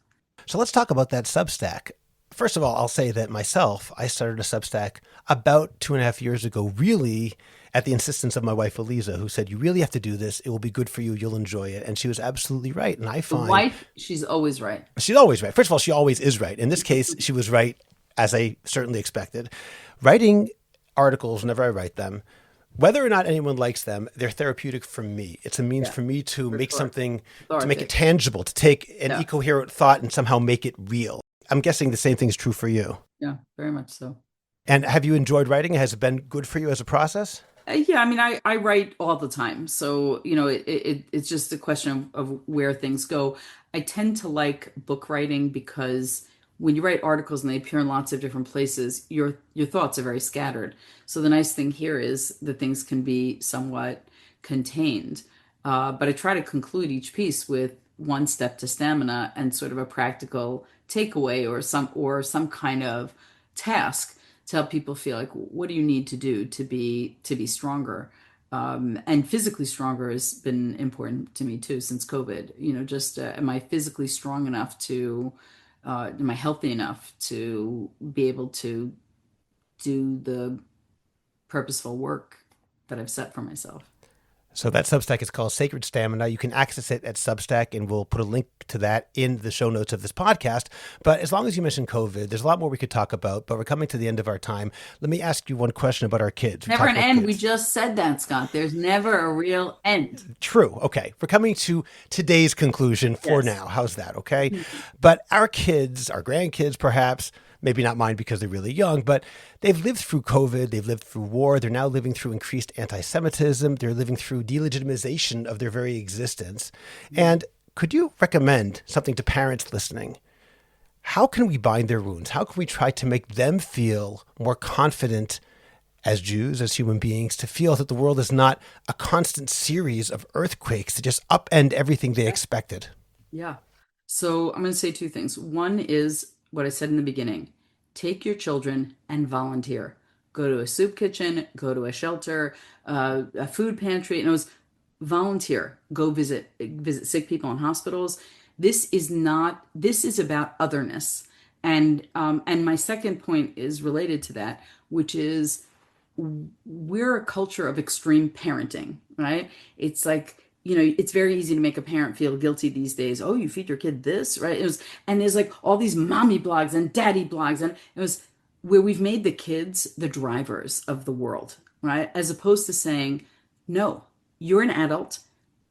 So let's talk about that Substack. First of all, I'll say that myself, I started a Substack about 2.5 years ago, really at the insistence of my wife, Eliza, who said, you really have to do this. It will be good for you. You'll enjoy it. And she was absolutely right. And I The find wife, she's always right. she's always right. First of all, she always is right. In this case, she was right, as I certainly expected. Writing articles, whenever I write them, whether or not anyone likes them, they're therapeutic for me. It's a means Yeah, for me to for make sure. something, to make it Cathartic. tangible, to take an Yeah, incoherent thought and somehow make it real. I'm guessing the same thing is true for you. yeah, very much so. And have you enjoyed writing? Has it been good for you as a process? Yeah, I mean, I write all the time. So, it's just a question of where things go. I tend to like book writing because when you write articles and they appear in lots of different places, your thoughts are very scattered. So the nice thing here is that things can be somewhat contained. But I try to conclude each piece with one step to stamina and sort of a practical takeaway, or some kind of task to help people feel like, what do you need to do to be stronger, and physically stronger has been important to me too since COVID. Just am I physically strong enough to am I healthy enough to be able to do the purposeful work that I've set for myself? So that Substack is called Sacred Stamina. You can access it at Substack, and we'll put a link to that in the show notes of this podcast. But as long as you mentioned COVID, there's a lot more we could talk about, but we're coming to the end of our time. Let me ask you one question about our kids. We Never talked an about end. We kids. just said that, Scott. There's never a real end. True. Okay. We're coming to today's conclusion for Yes. now. How's that? Okay. But our kids, our grandkids, perhaps, maybe not mine because they're really young, but they've lived through COVID. They've lived through war. They're now living through increased anti-Semitism. They're living through delegitimization of their very existence. And could you recommend something to parents listening? How can we bind their wounds? How can we try to make them feel more confident as Jews, as human beings, to feel that the world is not a constant series of earthquakes that just upend everything they expected? Yeah. So I'm going to say two things. One is what I said in the beginning: take your children and volunteer. Go to a soup kitchen, go to a shelter, a food pantry, and it was volunteer. Go visit sick people in hospitals. This is about otherness. And my second point is related to that, which is we're a culture of extreme parenting, right? It's like, it's very easy to make a parent feel guilty these days. Oh, you feed your kid this, right? And there's like all these mommy blogs and daddy blogs, and it was where we've made the kids the drivers of the world, right? As opposed to saying, no, you're an adult,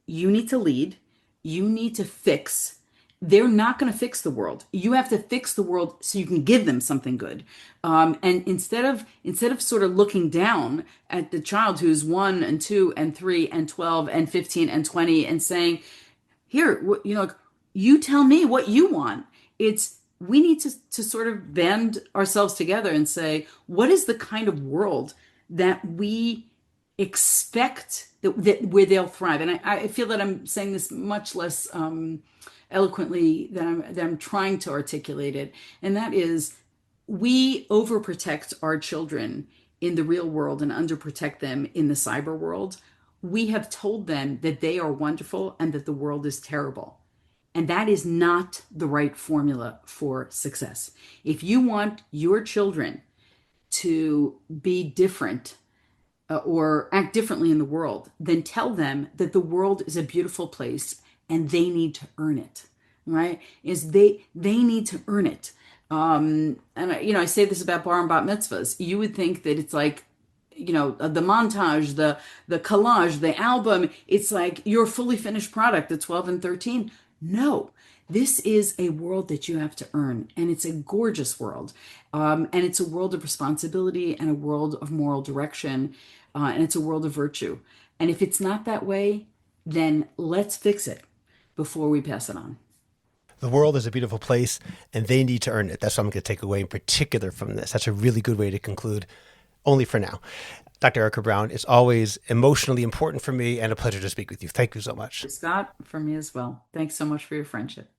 you need to lead, you need to fix. They're not going to fix the world. You have to fix the world so you can give them something good. And instead of sort of looking down at the child who's 1 and 2 and 3 and 12 and 15 and 20 and saying, here, like, you tell me what you want. We need to sort of band ourselves together and say, what is the kind of world that we expect that where they'll thrive. And I feel that I'm saying this much less eloquently than I'm trying to articulate it. And that is, we overprotect our children in the real world and underprotect them in the cyber world. We have told them that they are wonderful and that the world is terrible. And that is not the right formula for success. If you want your children to be different or act differently in the world, then tell them that the world is a beautiful place and they need to earn it, right? They need to earn it. And I say this about bar and bat mitzvahs. You would think that it's like, the montage, the collage, the album, it's like your fully finished product at 12 and 13. No, this is a world that you have to earn, and it's a gorgeous world. And it's a world of responsibility and a world of moral direction, and it's a world of virtue. And if it's not that way, then let's fix it before we pass it on. The world is a beautiful place, and they need to earn it. That's what I'm going to take away in particular from this. That's a really good way to conclude, only for now. Dr. Erica Brown, it's always emotionally important for me and a pleasure to speak with you. Thank you so much. Scott, for me as well. Thanks so much for your friendship.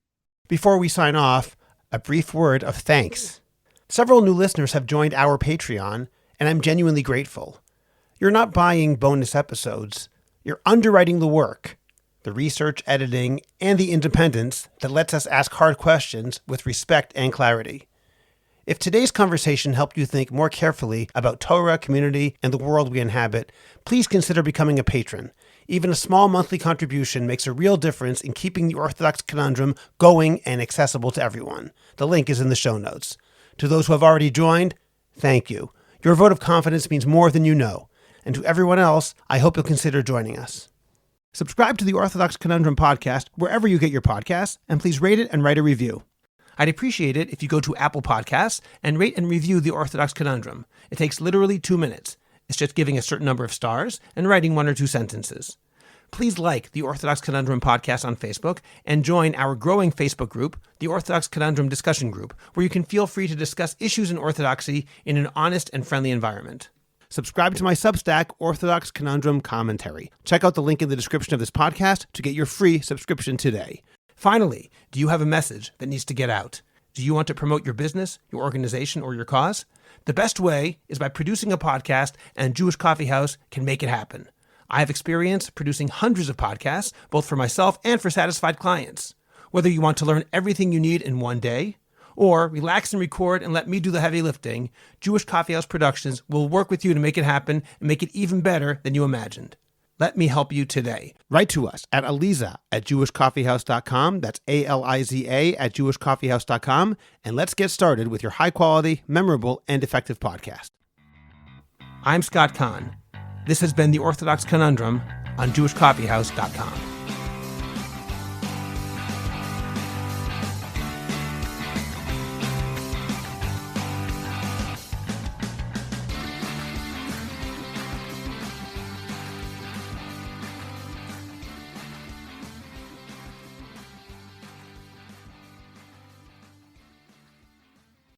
Before we sign off, a brief word of thanks. Several new listeners have joined our Patreon, and I'm genuinely grateful. You're not buying bonus episodes. You're underwriting the work, the research, editing, and the independence that lets us ask hard questions with respect and clarity. If today's conversation helped you think more carefully about Torah, community, and the world we inhabit, please consider becoming a patron. Even a small monthly contribution makes a real difference in keeping the Orthodox Conundrum going and accessible to everyone. The link is in the show notes. To those who have already joined, thank you. Your vote of confidence means more than you know. And to everyone else, I hope you'll consider joining us. Subscribe to the Orthodox Conundrum podcast wherever you get your podcasts, and please rate it and write a review. I'd appreciate it if you go to Apple Podcasts and rate and review the Orthodox Conundrum. It takes literally 2 minutes. It's just giving a certain number of stars and writing 1 or 2 sentences. Please like the Orthodox Conundrum podcast on Facebook and join our growing Facebook group, the Orthodox Conundrum Discussion Group, where you can feel free to discuss issues in Orthodoxy in an honest and friendly environment. Subscribe to my Substack, Orthodox Conundrum Commentary. Check out the link in the description of this podcast to get your free subscription today. Finally, do you have a message that needs to get out? Do you want to promote your business, your organization, or your cause? The best way is by producing a podcast, and Jewish Coffee House can make it happen. I have experience producing hundreds of podcasts, both for myself and for satisfied clients. Whether you want to learn everything you need in one day, or relax and record and let me do the heavy lifting, Jewish Coffee House Productions will work with you to make it happen and make it even better than you imagined. Let me help you today. Write to us at aliza@jewishcoffeehouse.com. That's ALIZA @jewishcoffeehouse.com. And let's get started with your high-quality, memorable, and effective podcast. I'm Scott Kahn. This has been the Orthodox Conundrum on jewishcoffeehouse.com.